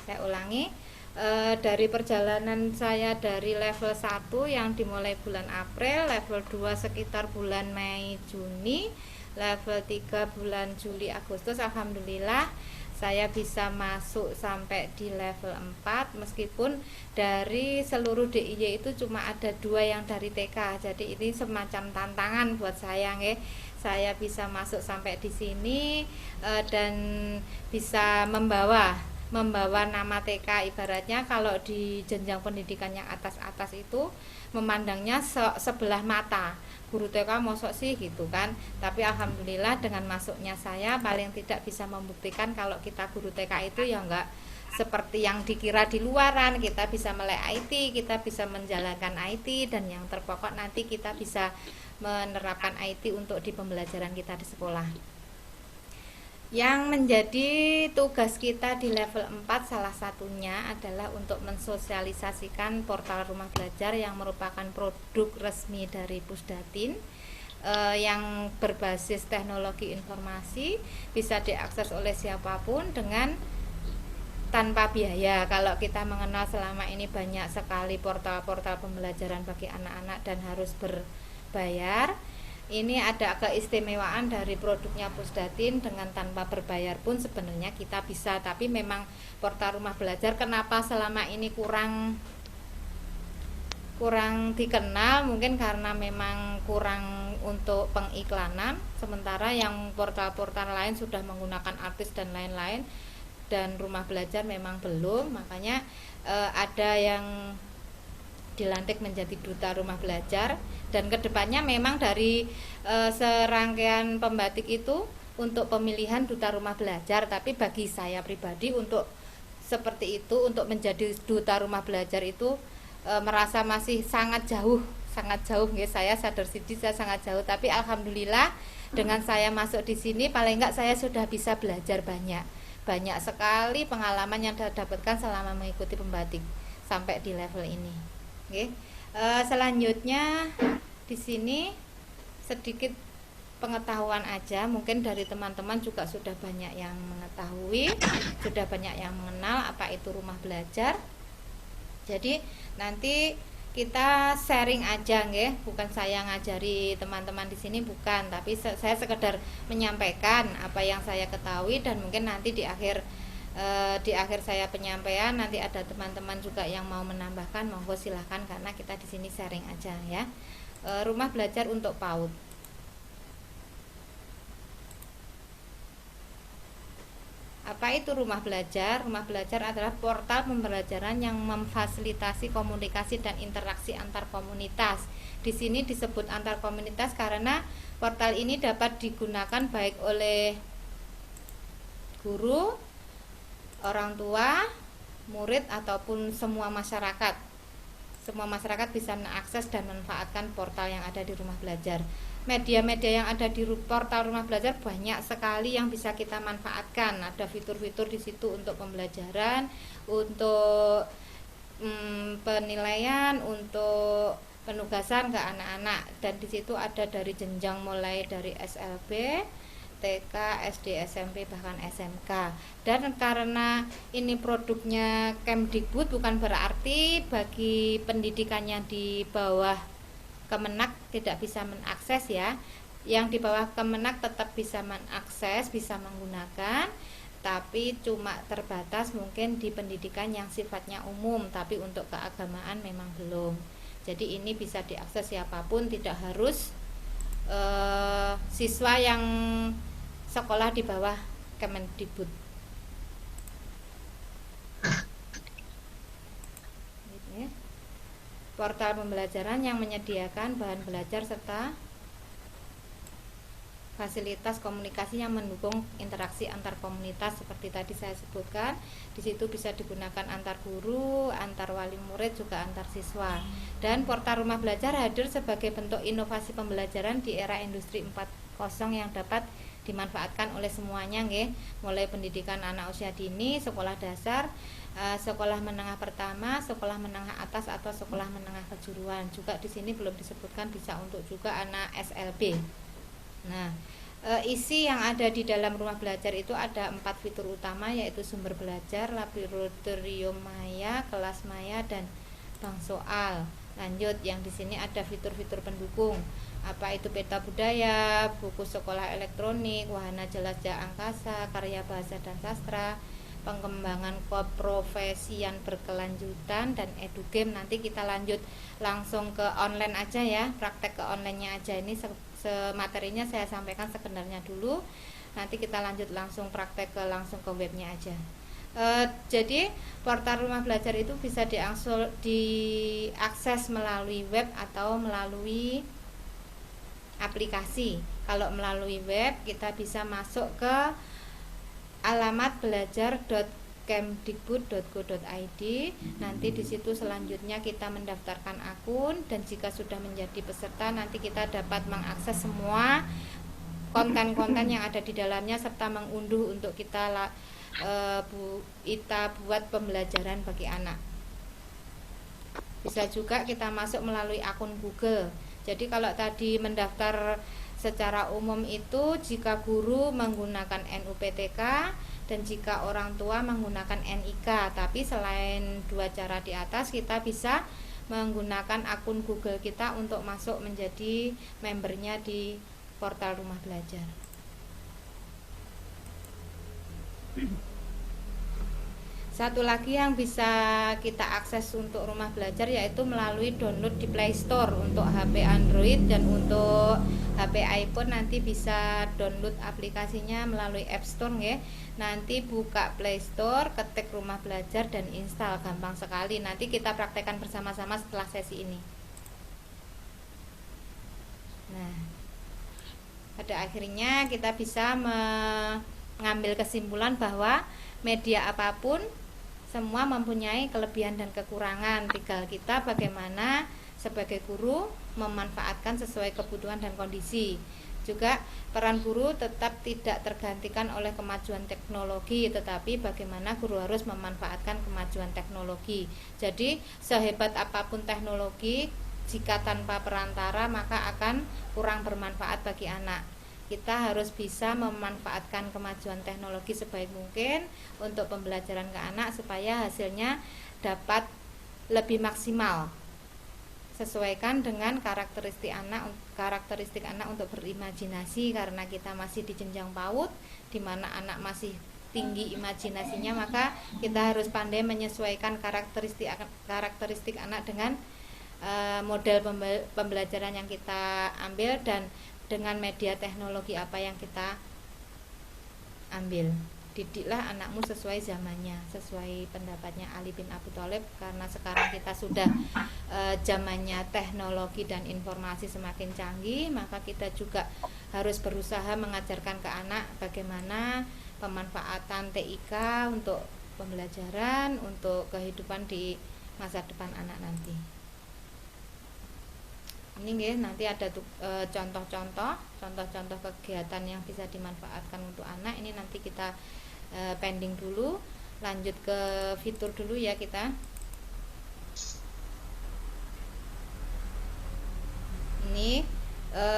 Saya ulangi, dari perjalanan saya dari level 1 yang dimulai bulan April, level 2 sekitar bulan Mei Juni, level 3 bulan Juli Agustus, alhamdulillah saya bisa masuk sampai di level 4, meskipun dari seluruh DIY itu cuma ada 2 yang dari TK. Jadi ini semacam tantangan buat saya nggih. Saya bisa masuk sampai di sini dan bisa membawa nama TK. Ibaratnya kalau di jenjang pendidikan yang atas-atas itu memandangnya sebelah mata, guru TK mosok sih gitu kan. Tapi alhamdulillah dengan masuknya saya paling tidak bisa membuktikan kalau kita guru TK itu ya enggak seperti yang dikira di luaran. Kita bisa melek IT, kita bisa menjalankan IT, dan yang terpokok nanti kita bisa menerapkan IT untuk di pembelajaran kita di sekolah. Yang menjadi tugas kita di level 4 salah satunya adalah untuk mensosialisasikan portal Rumah Belajar yang merupakan produk resmi dari Pusdatin, yang berbasis teknologi informasi, bisa diakses oleh siapapun dengan tanpa biaya. Kalau kita mengenal selama ini banyak sekali portal-portal pembelajaran bagi anak-anak dan harus berbayar, ini ada keistimewaan dari produknya Pusdatin. Dengan tanpa berbayar pun sebenarnya kita bisa, tapi memang portal Rumah Belajar kenapa selama ini kurang dikenal, mungkin karena memang kurang untuk pengiklanan, sementara yang portal-portal lain sudah menggunakan artis dan lain-lain, dan Rumah Belajar memang belum. Makanya ada yang dilantik menjadi duta Rumah Belajar, dan kedepannya memang dari serangkaian pembatik itu untuk pemilihan duta Rumah Belajar. Tapi bagi saya pribadi untuk seperti itu, untuk menjadi duta Rumah Belajar itu merasa masih sangat jauh nggih. Saya sadar sendiri saya sangat jauh, tapi alhamdulillah dengan saya masuk di sini paling enggak saya sudah bisa belajar banyak sekali pengalaman yang didapatkan selama mengikuti pembatik sampai di level ini. Oke. Selanjutnya di sini sedikit pengetahuan aja, mungkin dari teman-teman juga sudah banyak yang mengetahui, sudah banyak yang mengenal apa itu Rumah Belajar. Jadi nanti kita sharing aja nggih, bukan saya ngajari teman-teman di sini, bukan, tapi saya sekedar menyampaikan apa yang saya ketahui, dan mungkin nanti di akhir saya penyampaian nanti ada teman-teman juga yang mau menambahkan, monggo silahkan, karena kita di sini sharing aja ya. Rumah Belajar untuk PAUD. Apa itu Rumah Belajar? Rumah Belajar adalah portal pembelajaran yang memfasilitasi komunikasi dan interaksi antar komunitas. Di sini disebut antar komunitas karena portal ini dapat digunakan baik oleh guru, orang tua, murid, ataupun semua masyarakat. Semua masyarakat bisa mengakses dan memanfaatkan portal yang ada di Rumah Belajar. Media-media yang ada di portal Rumah Belajar banyak sekali yang bisa kita manfaatkan. Ada fitur-fitur di situ untuk pembelajaran, untuk penilaian, untuk penugasan ke anak-anak, dan di situ ada dari jenjang mulai dari SLB, TK, SD, SMP, bahkan SMK. Dan karena ini produknya Kemdikbud, bukan berarti bagi pendidikannya di bawah Kemenak tidak bisa mengakses ya. Yang di bawah Kemenak tetap bisa mengakses, bisa menggunakan, tapi cuma terbatas mungkin di pendidikan yang sifatnya umum, tapi untuk keagamaan memang belum. Jadi ini bisa diakses siapapun, tidak harus siswa yang sekolah di bawah Kemendikbud. Portal pembelajaran yang menyediakan bahan belajar serta fasilitas komunikasi yang mendukung interaksi antar komunitas seperti tadi saya sebutkan. Di situ bisa digunakan antar guru, antar wali murid, juga antar siswa. Dan portal Rumah Belajar hadir sebagai bentuk inovasi pembelajaran di era industri 4.0 yang dapat dimanfaatkan oleh semuanya nggih, mulai pendidikan anak usia dini, sekolah dasar, sekolah menengah pertama, sekolah menengah atas, atau sekolah menengah kejuruan. Juga di sini belum disebutkan bisa untuk juga anak SLB. Nah, isi yang ada di dalam rumah belajar itu ada 4 fitur utama, yaitu sumber belajar, laboratorium maya, kelas maya, dan bank soal. Lanjut, yang di sini ada fitur-fitur pendukung. Apa itu peta budaya, buku sekolah elektronik, wahana jelajah angkasa, karya bahasa dan sastra, pengembangan keprofesian berkelanjutan, dan edugame. Nanti kita lanjut langsung ke online aja ya, praktek ke online-nya aja. Ini materinya saya sampaikan sebenarnya dulu, nanti kita lanjut langsung praktek ke langsung ke webnya aja. Jadi portal rumah belajar itu bisa diakses melalui web atau melalui aplikasi. Kalau melalui web kita bisa masuk ke alamat belajar.kemdikbud.go.id. Nanti di situ selanjutnya kita mendaftarkan akun, dan jika sudah menjadi peserta nanti kita dapat mengakses semua konten-konten yang ada di dalamnya serta mengunduh untuk kita buat pembelajaran bagi anak. Bisa juga kita masuk melalui akun Google. Jadi kalau tadi mendaftar secara umum itu jika guru menggunakan NUPTK dan jika orang tua menggunakan NIK. Tapi selain 2 cara di atas, kita bisa menggunakan akun Google kita untuk masuk menjadi membernya di portal rumah belajar. Satu lagi yang bisa kita akses untuk rumah belajar yaitu melalui download di Play Store untuk HP Android, dan untuk HP iPhone nanti bisa download aplikasinya melalui App Store ya. Nanti buka Play Store, ketik rumah belajar dan install, gampang sekali. Nanti kita praktekkan bersama-sama setelah sesi ini. Nah, pada akhirnya kita bisa mengambil kesimpulan bahwa media apapun semua mempunyai kelebihan dan kekurangan. Tinggal kita bagaimana sebagai guru memanfaatkan sesuai kebutuhan dan kondisi. Juga peran guru tetap tidak tergantikan oleh kemajuan teknologi, tetapi bagaimana guru harus memanfaatkan kemajuan teknologi. Jadi sehebat apapun teknologi, jika tanpa perantara maka akan kurang bermanfaat bagi anak. Kita harus bisa memanfaatkan kemajuan teknologi sebaik mungkin untuk pembelajaran ke anak supaya hasilnya dapat lebih maksimal. Sesuaikan dengan karakteristik anak untuk berimajinasi, karena kita masih di jenjang PAUD di mana anak masih tinggi imajinasinya, maka kita harus pandai menyesuaikan karakteristik anak dengan model pembelajaran yang kita ambil dan dengan media teknologi apa yang kita ambil. Didiklah anakmu sesuai zamannya, sesuai pendapatnya Ali bin Abi Thalib, karena sekarang kita sudah zamannya teknologi dan informasi semakin canggih, maka kita juga harus berusaha mengajarkan ke anak bagaimana pemanfaatan TIK untuk pembelajaran, untuk kehidupan di masa depan anak nanti. Ini nggih, nanti ada contoh-contoh kegiatan yang bisa dimanfaatkan untuk anak. Ini nanti kita pending dulu, lanjut ke fitur dulu ya kita. Ini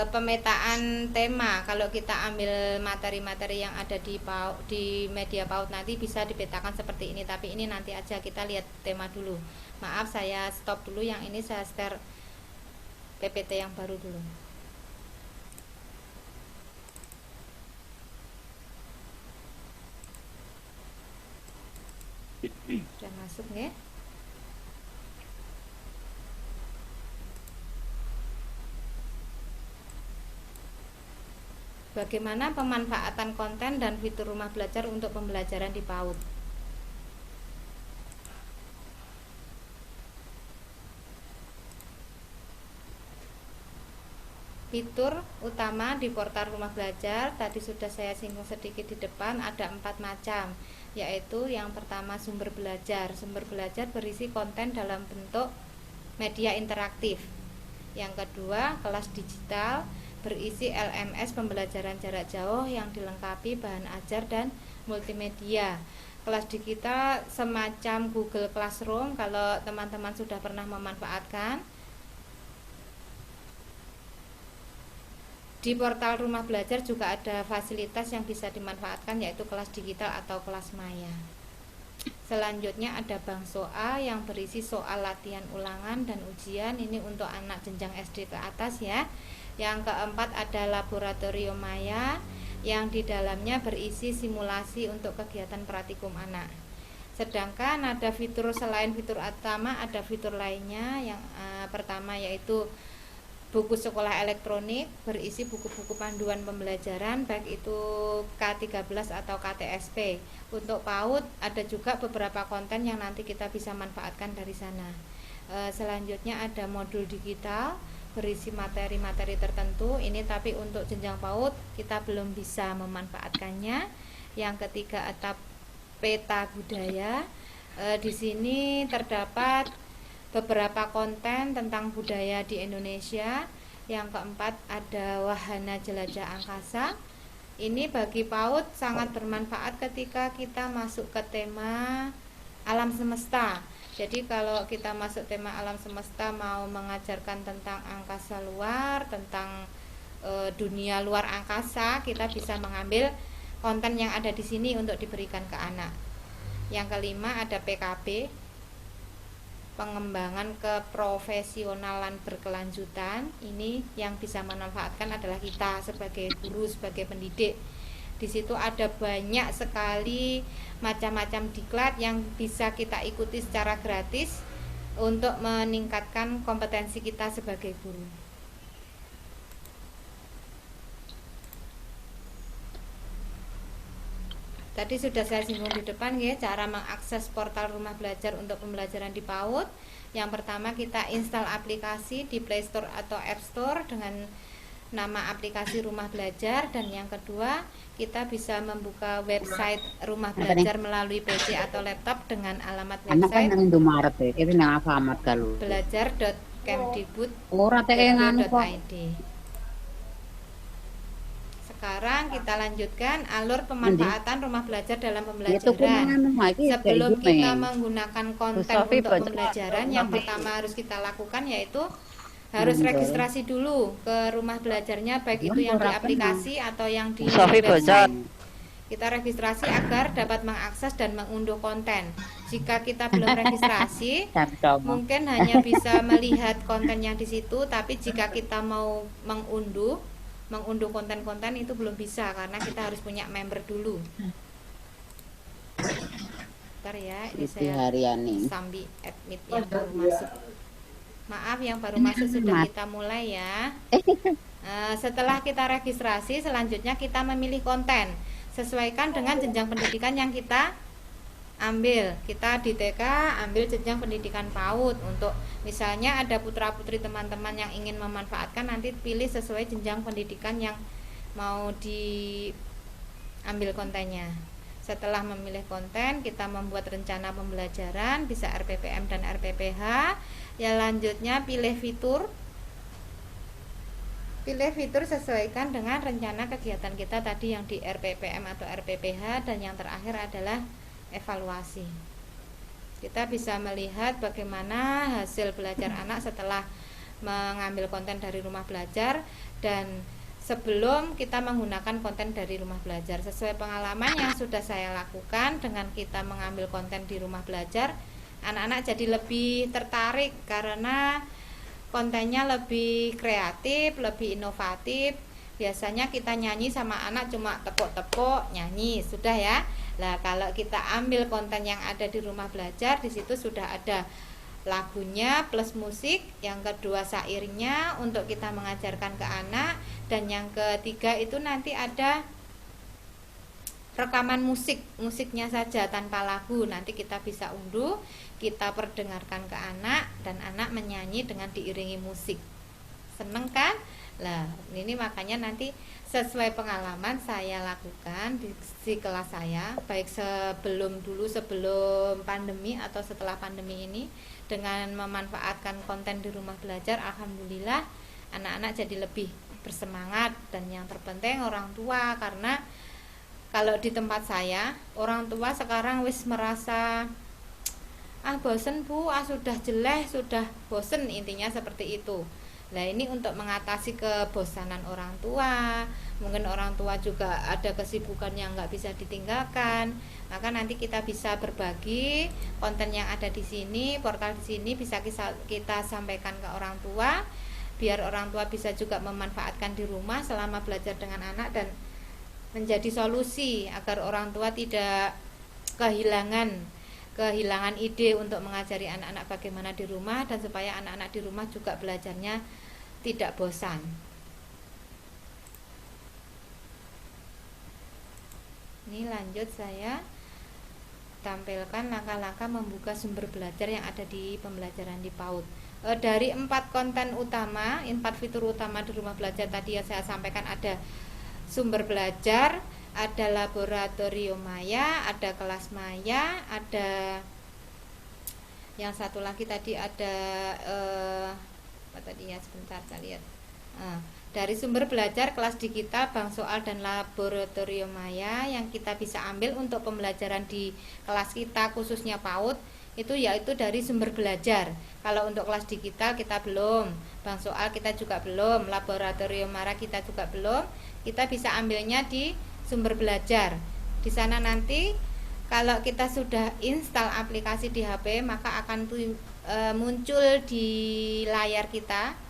pemetaan tema. Kalau kita ambil materi-materi yang ada di media PAUD nanti bisa dipetakan seperti ini, tapi ini nanti aja, kita lihat tema dulu. Maaf, saya stop dulu, yang ini saya share PPT yang baru dulu. Sudah masuk ya? Bagaimana pemanfaatan konten dan fitur rumah belajar untuk pembelajaran di PAUD? Fitur utama di portal rumah belajar tadi sudah saya singgung sedikit di depan, ada 4 macam, yaitu yang pertama sumber belajar. Sumber belajar berisi konten dalam bentuk media interaktif. Yang kedua, kelas digital berisi LMS pembelajaran jarak jauh yang dilengkapi bahan ajar dan multimedia. Kelas digital semacam Google Classroom kalau teman-teman sudah pernah memanfaatkan. Di portal Rumah Belajar juga ada fasilitas yang bisa dimanfaatkan, yaitu kelas digital atau kelas maya. Selanjutnya ada bank soal yang berisi soal latihan ulangan dan ujian, ini untuk anak jenjang SD ke atas ya. Yang keempat ada laboratorium maya yang di dalamnya berisi simulasi untuk kegiatan praktikum anak. Sedangkan ada fitur, selain fitur utama ada fitur lainnya. Yang pertama yaitu buku sekolah elektronik berisi buku-buku panduan pembelajaran baik itu K13 atau KTSP. Untuk PAUD ada juga beberapa konten yang nanti kita bisa manfaatkan dari sana. Selanjutnya ada modul digital berisi materi-materi tertentu. Ini tapi untuk jenjang PAUD kita belum bisa memanfaatkannya. Yang ketiga ada peta budaya. Di sini terdapat beberapa konten tentang budaya di Indonesia. Yang keempat ada wahana jelajah angkasa. Ini bagi PAUD sangat bermanfaat ketika kita masuk ke tema alam semesta. Jadi kalau kita masuk tema alam semesta, mau mengajarkan tentang angkasa luar, tentang dunia luar angkasa, kita bisa mengambil konten yang ada di sini untuk diberikan ke anak. Yang kelima ada PKB, pengembangan keprofesionalan berkelanjutan. Ini yang bisa memanfaatkan adalah kita sebagai guru, sebagai pendidik. Di situ ada banyak sekali macam-macam diklat yang bisa kita ikuti secara gratis untuk meningkatkan kompetensi kita sebagai guru. Tadi sudah saya singgung di depan ya, cara mengakses portal Rumah Belajar untuk pembelajaran di PAUD. Yang pertama kita install aplikasi di Play Store atau App Store dengan nama aplikasi Rumah Belajar, dan yang kedua kita bisa membuka website Rumah Belajar melalui PC atau laptop dengan alamat website belajar.kemdikbud.go.id. Sekarang kita lanjutkan alur pemanfaatan Rumah Belajar dalam pembelajaran. Sebelum kita menggunakan konten untuk pembelajaran, yang pertama harus kita lakukan yaitu harus registrasi dulu ke Rumah Belajarnya, baik itu yang di aplikasi atau yang di website. Kita registrasi agar dapat mengakses dan mengunduh konten. Jika kita belum registrasi, mungkin hanya bisa melihat konten yang di situ, tapi jika kita mau mengunduh konten-konten itu belum bisa karena kita harus punya member dulu. Bentar ya, ini saya sambil admit yang baru masuk. Maaf yang baru masuk, sudah kita mulai ya. Setelah kita registrasi, selanjutnya kita memilih konten. Sesuaikan dengan jenjang pendidikan yang kita ambil. Kita di TK ambil jenjang pendidikan PAUD. Untuk misalnya ada putra-putri teman-teman yang ingin memanfaatkan, nanti pilih sesuai jenjang pendidikan yang mau diambil kontennya. Setelah memilih konten, kita membuat rencana pembelajaran, bisa RPPM dan RPPH. Ya, lanjutnya pilih fitur. Pilih fitur sesuaikan dengan rencana kegiatan kita tadi yang di RPPM atau RPPH, dan yang terakhir adalah evaluasi. Kita bisa melihat bagaimana hasil belajar anak setelah mengambil konten dari Rumah Belajar dan sebelum kita menggunakan konten dari Rumah Belajar. Sesuai pengalaman yang sudah saya lakukan, dengan kita mengambil konten di Rumah Belajar, anak-anak jadi lebih tertarik karena kontennya lebih kreatif, lebih inovatif. Biasanya kita nyanyi sama anak cuma tepuk-tepuk, nyanyi, sudah ya. Nah, kalau kita ambil konten yang ada di Rumah Belajar, di situ sudah ada lagunya plus musik, yang kedua syairnya untuk kita mengajarkan ke anak, dan yang ketiga itu nanti ada rekaman musiknya saja tanpa lagu. Nanti kita bisa unduh, kita perdengarkan ke anak, dan anak menyanyi dengan diiringi musik. Seneng kan? Lah, ini makanya nanti sesuai pengalaman saya lakukan di kelas saya, baik sebelum pandemi atau setelah pandemi ini, dengan memanfaatkan konten di Rumah Belajar, alhamdulillah anak-anak jadi lebih bersemangat. Dan yang terpenting orang tua, karena kalau di tempat saya orang tua sekarang wis merasa bosen bu, sudah jelek, sudah bosen, intinya seperti itu. Nah, ini untuk mengatasi kebosanan orang tua. Mungkin orang tua juga ada kesibukan yang nggak bisa ditinggalkan. Maka nanti kita bisa berbagi konten yang ada di sini, portal di sini bisa kita sampaikan ke orang tua, biar orang tua bisa juga memanfaatkan di rumah selama belajar dengan anak dan menjadi solusi agar orang tua tidak kehilangan ide untuk mengajari anak-anak bagaimana di rumah, dan supaya anak-anak di rumah juga belajarnya tidak bosan. Ini lanjut saya tampilkan langkah-langkah membuka sumber belajar yang ada di pembelajaran di PAUD. Dari 4 konten utama, 4 fitur utama di rumah belajar tadi yang saya sampaikan, ada sumber belajar, ada laboratorium maya, ada kelas maya, ada yang satu lagi tadi ada apa tadi ya, sebentar saya lihat. Dari sumber belajar, kelas digital, bank soal, dan laboratorium maya yang kita bisa ambil untuk pembelajaran di kelas kita khususnya PAUD itu yaitu dari sumber belajar. Kalau untuk kelas digital kita belum, bank soal kita juga belum, laboratorium maya kita juga belum. Kita bisa ambilnya di sumber belajar. Di sana nanti kalau kita sudah install aplikasi di HP, maka akan muncul di layar kita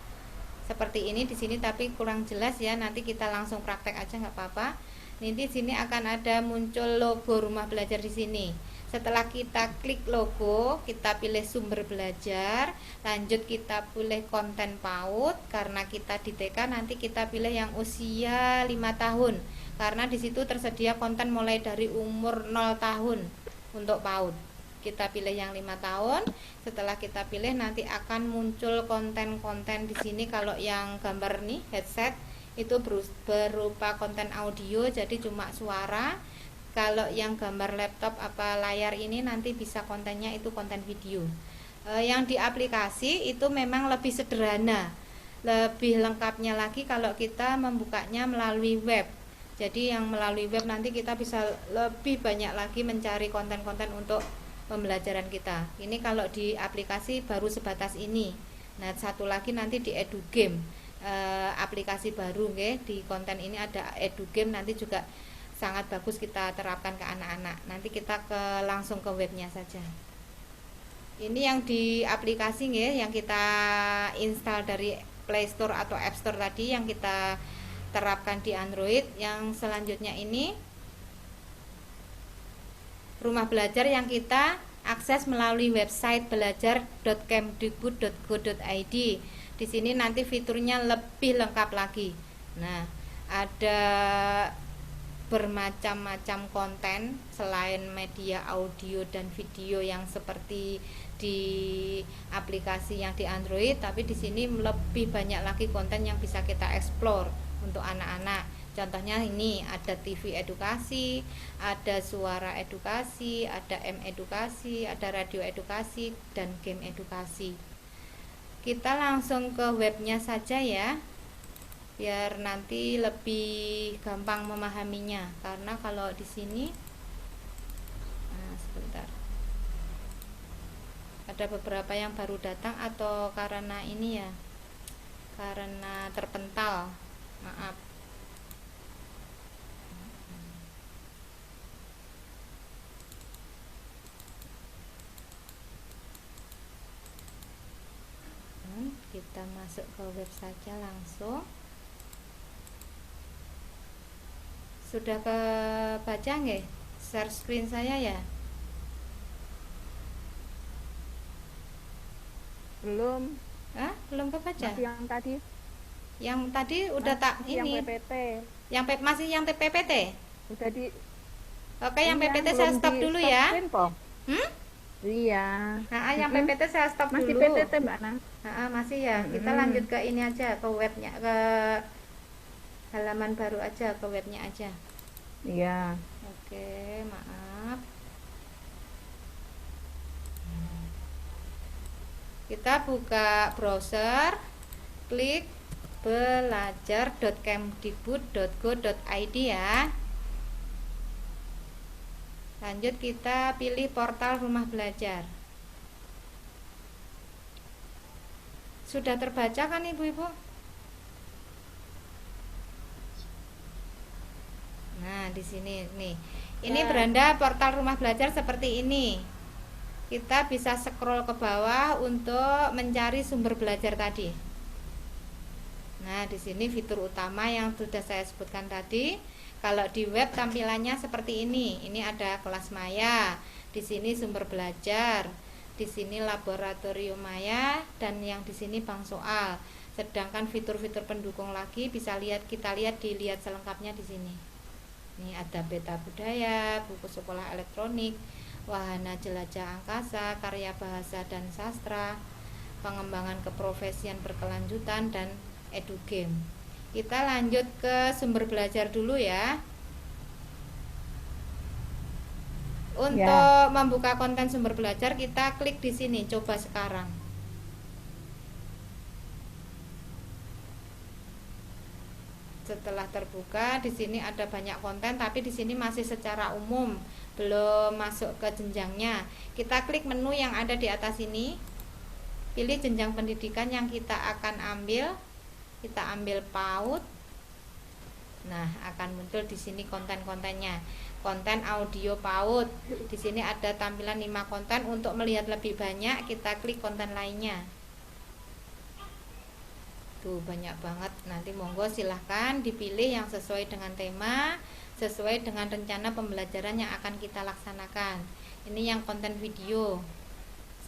seperti ini di sini, tapi kurang jelas ya. Nanti kita langsung praktek aja nggak apa-apa. Nanti di sini akan ada muncul logo rumah belajar di sini. Setelah kita klik logo, kita pilih sumber belajar, lanjut kita pilih konten PAUD. Karena kita di TK, nanti kita pilih yang usia 5 tahun. Karena di situ tersedia konten mulai dari umur 0 tahun untuk PAUD. Kita pilih yang 5 tahun. Setelah kita pilih, nanti akan muncul konten-konten di sini. Kalau yang gambar nih headset itu berupa konten audio, jadi cuma suara. Kalau yang gambar laptop apa layar ini nanti bisa kontennya itu konten video. Yang di aplikasi itu memang lebih sederhana, lebih lengkapnya lagi kalau kita membukanya melalui web. Jadi yang melalui web nanti kita bisa lebih banyak lagi mencari konten-konten untuk pembelajaran kita. Ini kalau di aplikasi baru sebatas ini. Nah, satu lagi nanti di EduGame, aplikasi baru nggih, di konten ini ada EduGame, nanti juga sangat bagus kita terapkan ke anak-anak. Nanti kita langsung ke webnya saja. Ini yang di aplikasi nggih, yang kita install dari Play Store atau App Store tadi, yang kita terapkan di Android. Yang selanjutnya ini rumah belajar yang kita akses melalui website belajar.kemdikbud.go.id. Di sini nanti fiturnya lebih lengkap lagi. Nah, ada bermacam-macam konten selain media audio dan video yang seperti di aplikasi yang di Android, tapi di sini lebih banyak lagi konten yang bisa kita explore untuk anak-anak. Contohnya ini ada TV edukasi, ada suara edukasi, ada M edukasi, ada radio edukasi, dan game edukasi. Kita langsung ke webnya saja ya, biar nanti lebih gampang memahaminya. Karena kalau di sini, nah sebentar, ada beberapa yang baru datang atau karena ini ya, karena terpental, maaf. Kita masuk ke web saja langsung. Sudah kebaca nggih share screen saya ya? Belum. Belum kebaca? Masih yang tadi. Yang tadi udah tak ini. Yang PPT. Masih yang PPT? Udah di. Oke, yang PPT saya stop dulu ya. Iya. Yang PPT saya stop masih dulu. Masih PPT Mbak Nang. Masih ya. Kita lanjut ke ini aja, ke webnya, ke halaman baru aja, ke webnya aja. Iya. Oke, maaf. Kita buka browser, klik belajar.kemdikbud.go.id ya. Lanjut kita pilih portal rumah belajar. Sudah terbaca kan ibu-ibu? Nah, di sini nih. Ini beranda portal rumah belajar seperti ini. Kita bisa scroll ke bawah untuk mencari sumber belajar tadi. Nah, di sini fitur utama yang sudah saya sebutkan tadi. Kalau di web tampilannya seperti ini. Ini ada kelas maya, di sini sumber belajar, di sini laboratorium maya, dan yang di sini bank soal. Sedangkan fitur-fitur pendukung lagi kita lihat dilihat selengkapnya di sini. Ini ada peta budaya, buku sekolah elektronik, wahana jelajah angkasa, karya bahasa dan sastra, pengembangan keprofesian berkelanjutan, dan edugame. Kita lanjut ke sumber belajar dulu ya. Untuk membuka konten sumber belajar, kita klik di sini, coba sekarang. Setelah terbuka, di sini ada banyak konten, tapi di sini masih secara umum, belum masuk ke jenjangnya. Kita klik menu yang ada di atas ini, pilih jenjang pendidikan yang kita akan ambil. Kita ambil PAUD. Nah, akan muncul di sini konten-kontennya. Konten audio PAUD. Di sini ada tampilan 5 konten. Untuk melihat lebih banyak, kita klik konten lainnya. Tuh, banyak banget. Nanti monggo silahkan dipilih yang sesuai dengan tema, sesuai dengan rencana pembelajaran yang akan kita laksanakan. Ini yang konten video.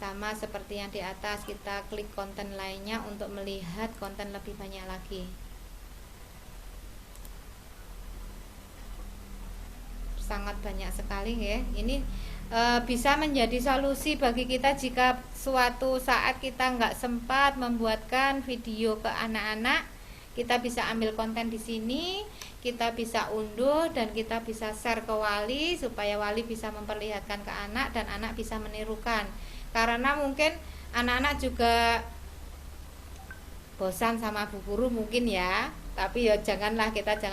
Sama seperti yang di atas, kita klik konten lainnya untuk melihat konten lebih banyak lagi. Sangat banyak sekali ya. Ini bisa menjadi solusi bagi kita jika suatu saat kita nggak sempat membuatkan video ke anak-anak. Kita bisa ambil konten di sini, kita bisa unduh, dan kita bisa share ke wali supaya wali bisa memperlihatkan ke anak dan anak bisa menirukan. Karena mungkin anak-anak juga bosan sama bu guru mungkin ya, tapi ya jangan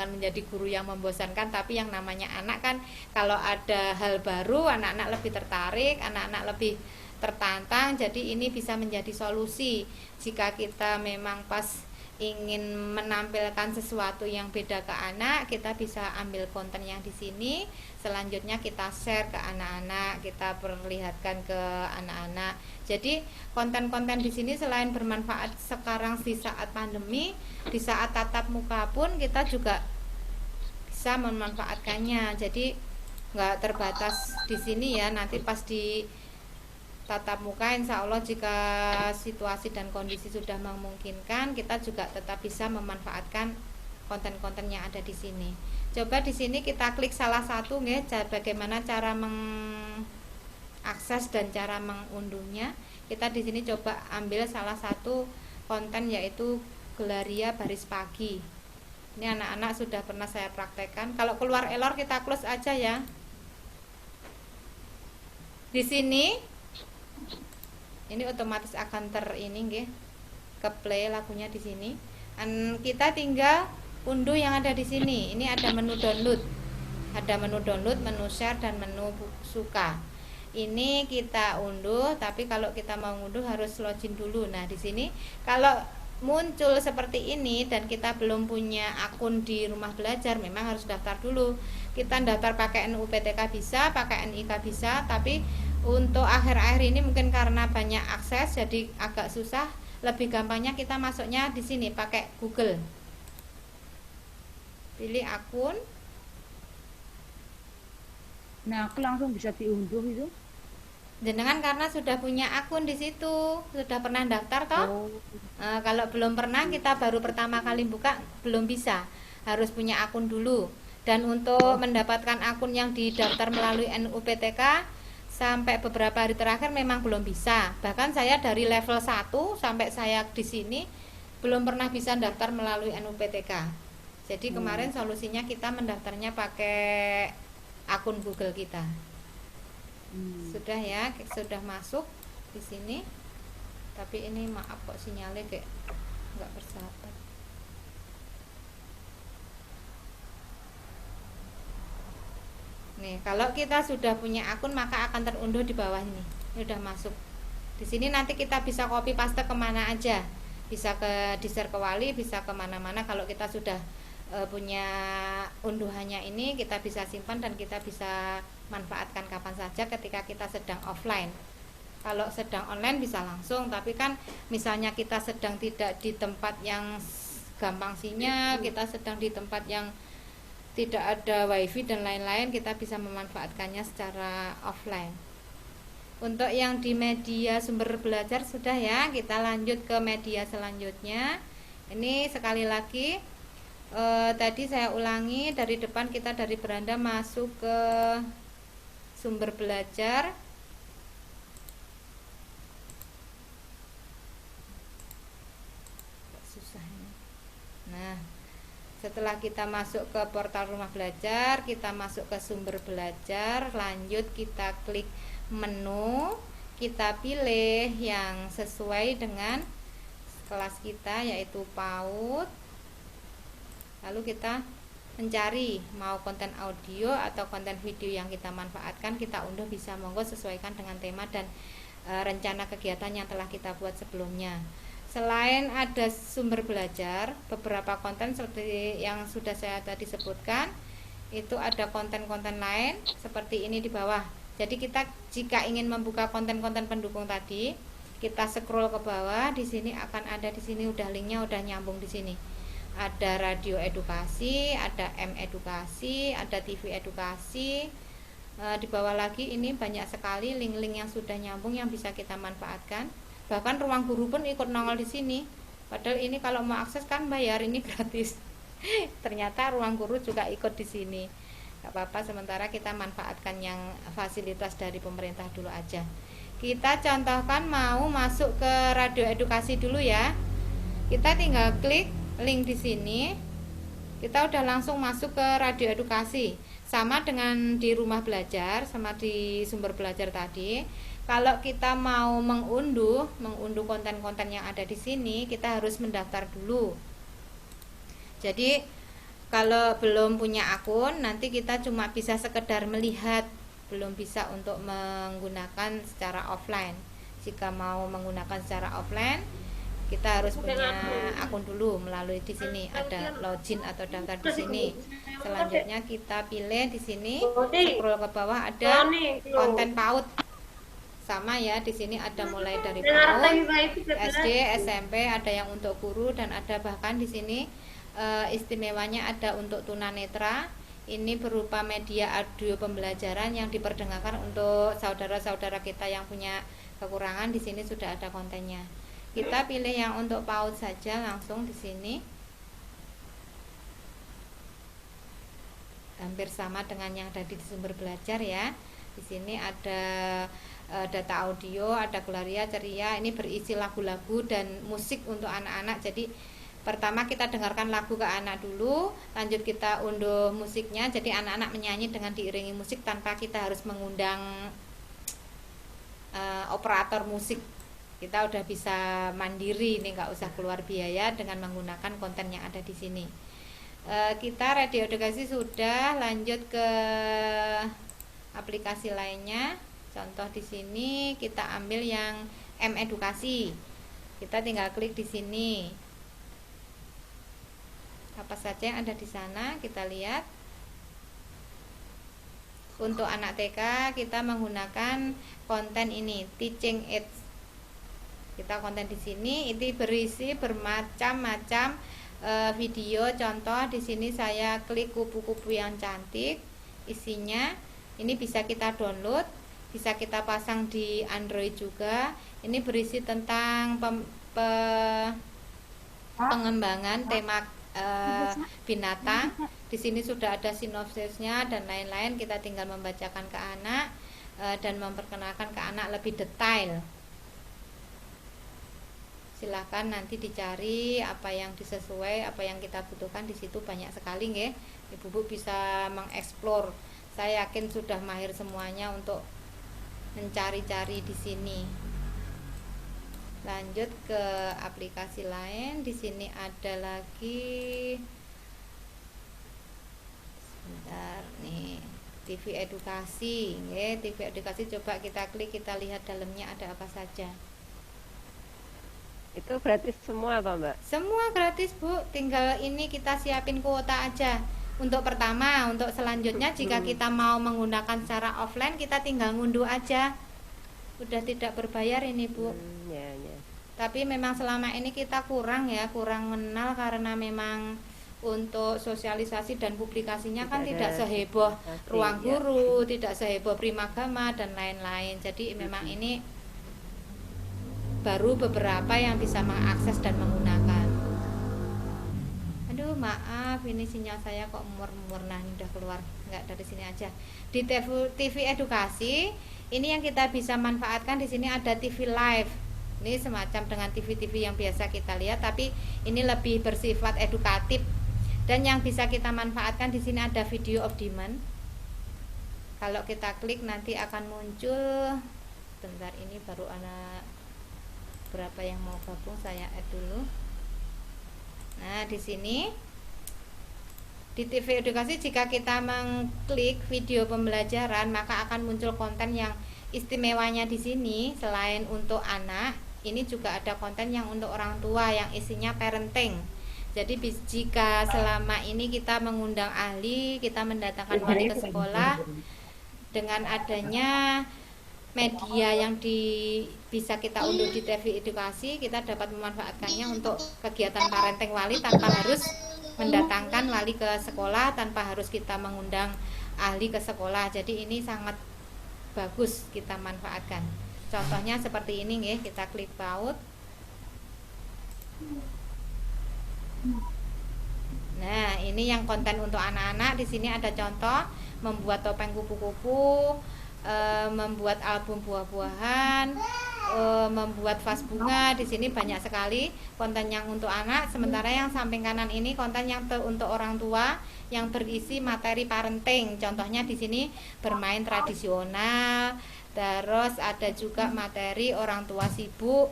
menjadi guru yang membosankan. Tapi yang namanya anak kan, kalau ada hal baru anak-anak lebih tertarik, anak-anak lebih tertantang. Jadi ini bisa menjadi solusi jika kita memang pas ingin menampilkan sesuatu yang beda ke anak, kita bisa ambil konten yang di sini, selanjutnya kita share ke anak-anak, kita perlihatkan ke anak-anak. Jadi konten-konten di sini selain bermanfaat sekarang di saat pandemi, di saat tatap muka pun kita juga bisa memanfaatkannya. Jadi nggak terbatas di sini ya, nanti pas di tatap muka insya Allah jika situasi dan kondisi sudah memungkinkan, kita juga tetap bisa memanfaatkan konten-konten yang ada di sini. Coba di sini kita klik salah satu ya, bagaimana cara mengakses dan cara mengunduhnya. Kita di sini coba ambil salah satu konten, yaitu Gelaria Baris Pagi. Ini anak-anak sudah pernah saya praktekkan. Kalau keluar error kita close aja ya. Di sini ini otomatis akan ke play lagunya di sini. Kita tinggal unduh yang ada di sini. Ini ada menu download. Ada menu download, menu share, dan menu suka. Ini kita unduh, tapi kalau kita mau unduh harus login dulu. Nah, di sini kalau muncul seperti ini dan kita belum punya akun di rumah belajar, memang harus daftar dulu. Kita daftar pakai NUPTK bisa, pakai NIK bisa, tapi untuk akhir-akhir ini mungkin karena banyak akses jadi agak susah. Lebih gampangnya kita masuknya di sini pakai Google. Pilih akun. Nah, aku langsung bisa diunduh itu. Jenengan karena sudah punya akun di situ, sudah pernah daftar toh? Kalau belum pernah, kita baru pertama kali buka belum bisa. Harus punya akun dulu. Dan untuk mendapatkan akun yang didaftar melalui NUPTK sampai beberapa hari terakhir memang belum bisa. Bahkan saya dari level 1 sampai saya di sini belum pernah bisa daftar melalui NUPTK. Jadi kemarin solusinya kita mendaftarnya pakai akun Google kita. Sudah ya, sudah masuk di sini. Tapi ini maaf kok sinyalnya kayak nggak bersahabat. Nih, kalau kita sudah punya akun maka akan terunduh di bawah ini. Ini udah masuk. Di sini nanti kita bisa copy paste kemana aja. bisa di share ke wali, bisa kemana-mana. Kalau kita sudah punya unduhannya ini, kita bisa simpan dan kita bisa manfaatkan kapan saja ketika kita sedang offline. Kalau sedang online bisa langsung, tapi kan misalnya kita sedang tidak di tempat yang gampang sinyal, kita sedang di tempat yang tidak ada wifi dan lain-lain, kita bisa memanfaatkannya secara offline. Untuk yang di media sumber belajar sudah ya, kita lanjut ke media selanjutnya. Ini sekali lagi tadi saya ulangi, dari depan kita dari beranda masuk ke sumber belajar. Susah ini. Nah, setelah kita masuk ke portal rumah belajar, kita masuk ke sumber belajar, lanjut kita klik menu, kita pilih yang sesuai dengan kelas kita, yaitu PAUD. Lalu kita mencari mau konten audio atau konten video yang kita manfaatkan, kita unduh, bisa monggo sesuaikan dengan tema dan rencana kegiatan yang telah kita buat sebelumnya. Selain ada sumber belajar, beberapa konten seperti yang sudah saya tadi sebutkan, itu ada konten-konten lain seperti ini di bawah. Jadi kita jika ingin membuka konten-konten pendukung tadi, kita scroll ke bawah, di sini akan ada, di sini udah linknya udah nyambung di sini. Ada radio edukasi, ada M edukasi, ada TV edukasi. Di bawah lagi ini banyak sekali link-link yang sudah nyambung yang bisa kita manfaatkan. Bahkan ruang guru pun ikut nongol di sini. Padahal ini kalau mau akses kan bayar, ini gratis. Ternyata ruang guru juga ikut di sini. Gak apa-apa, sementara kita manfaatkan yang fasilitas dari pemerintah dulu aja. Kita contohkan mau masuk ke radio edukasi dulu ya. Kita tinggal klik link di sini. Kita udah langsung masuk ke radio edukasi. Sama dengan di rumah belajar, sama di sumber belajar tadi. Kalau kita mau mengunduh konten-konten yang ada di sini, kita harus mendaftar dulu. Jadi kalau belum punya akun, nanti kita cuma bisa sekedar melihat, belum bisa untuk menggunakan secara offline. Jika mau menggunakan secara offline, kita harus punya akun dulu melalui di sini ada login atau daftar di sini. Selanjutnya kita pilih di sini, scroll ke bawah ada konten PAUD. Sama ya, di sini ada mulai dari PAUD, SD, SMP, ada yang untuk guru dan ada bahkan di sini istimewanya ada untuk tunanetra. Ini berupa media audio pembelajaran yang diperdengarkan untuk saudara-saudara kita yang punya kekurangan. Di sini sudah ada kontennya. Kita pilih yang untuk PAUD saja langsung di sini. Hampir sama dengan yang ada di sumber belajar ya. Di sini ada data audio, ada Gloria Ceria, ini berisi lagu-lagu dan musik untuk anak-anak. Jadi pertama kita dengarkan lagu ke anak dulu, lanjut kita unduh musiknya, jadi anak-anak menyanyi dengan diiringi musik tanpa kita harus mengundang operator musik. Kita udah bisa mandiri, ini nggak usah keluar biaya dengan menggunakan konten yang ada di sini. Kita radio edukasi sudah, lanjut ke aplikasi lainnya. Contoh di sini kita ambil yang M edukasi. Kita tinggal klik di sini. Apa saja yang ada di sana kita lihat. Untuk anak TK kita menggunakan konten ini, Teaching Aids. Kita konten di sini ini berisi bermacam-macam video. Contoh di sini saya klik kupu-kupu yang cantik. Isinya ini bisa kita download, bisa kita pasang di Android juga. Ini berisi tentang pengembangan tema binatang. Di sini sudah ada sinopsisnya dan lain-lain. Kita tinggal membacakan ke anak dan memperkenalkan ke anak lebih detail. Silahkan nanti dicari apa yang disesuai, apa yang kita butuhkan. Di situ banyak sekali nggih. Ibu-ibu bisa mengeksplor. Saya yakin sudah mahir semuanya untuk mencari-cari di sini. Lanjut ke aplikasi lain. Di sini ada lagi, sebentar nih, TV edukasi. TV edukasi coba kita klik, kita lihat dalamnya ada apa saja. Itu gratis semua apa Mbak? Semua gratis Bu, tinggal ini kita siapin kuota aja. Untuk pertama, untuk selanjutnya jika kita mau menggunakan secara offline, kita tinggal ngunduh aja. Udah tidak berbayar ini Bu. Ya, ya. Tapi memang selama ini kita kurang mengenal karena memang untuk sosialisasi dan publikasinya kan tidak seheboh Ruang Guru, tidak seheboh Primagama dan lain-lain. Jadi memang ini baru beberapa yang bisa mengakses dan menggunakan. Aduh maaf, ini sinyal saya kok murmur. Nah ini udah keluar, nggak dari sini aja. Di TV edukasi ini yang kita bisa manfaatkan di sini ada TV live. Ini semacam dengan TV-TV yang biasa kita lihat, tapi ini lebih bersifat edukatif. Dan yang bisa kita manfaatkan di sini ada video of demand. Kalau kita klik nanti akan muncul. Bentar, ini baru ada berapa yang mau gabung, saya add dulu. Nah, di sini di TV edukasi jika kita mengklik video pembelajaran, maka akan muncul konten yang istimewanya di sini. Selain untuk anak, ini juga ada konten yang untuk orang tua yang isinya parenting. Jadi jika selama ini kita mengundang ahli, kita mendatangkan wali ke sekolah, dengan adanya media yang bisa kita unduh di TV edukasi, kita dapat memanfaatkannya untuk kegiatan parenting wali tanpa harus mendatangkan wali ke sekolah, tanpa harus kita mengundang ahli ke sekolah. Jadi ini sangat bagus kita manfaatkan. Contohnya seperti ini nih, kita klik paut. Nah, ini yang konten untuk anak-anak. Di sini ada contoh membuat topeng kupu-kupu, membuat album buah-buahan, membuat vas bunga. Di sini banyak sekali konten yang untuk anak. Sementara yang samping kanan ini konten yang untuk orang tua yang berisi materi parenting. Contohnya di sini bermain tradisional. Terus ada juga materi orang tua sibuk,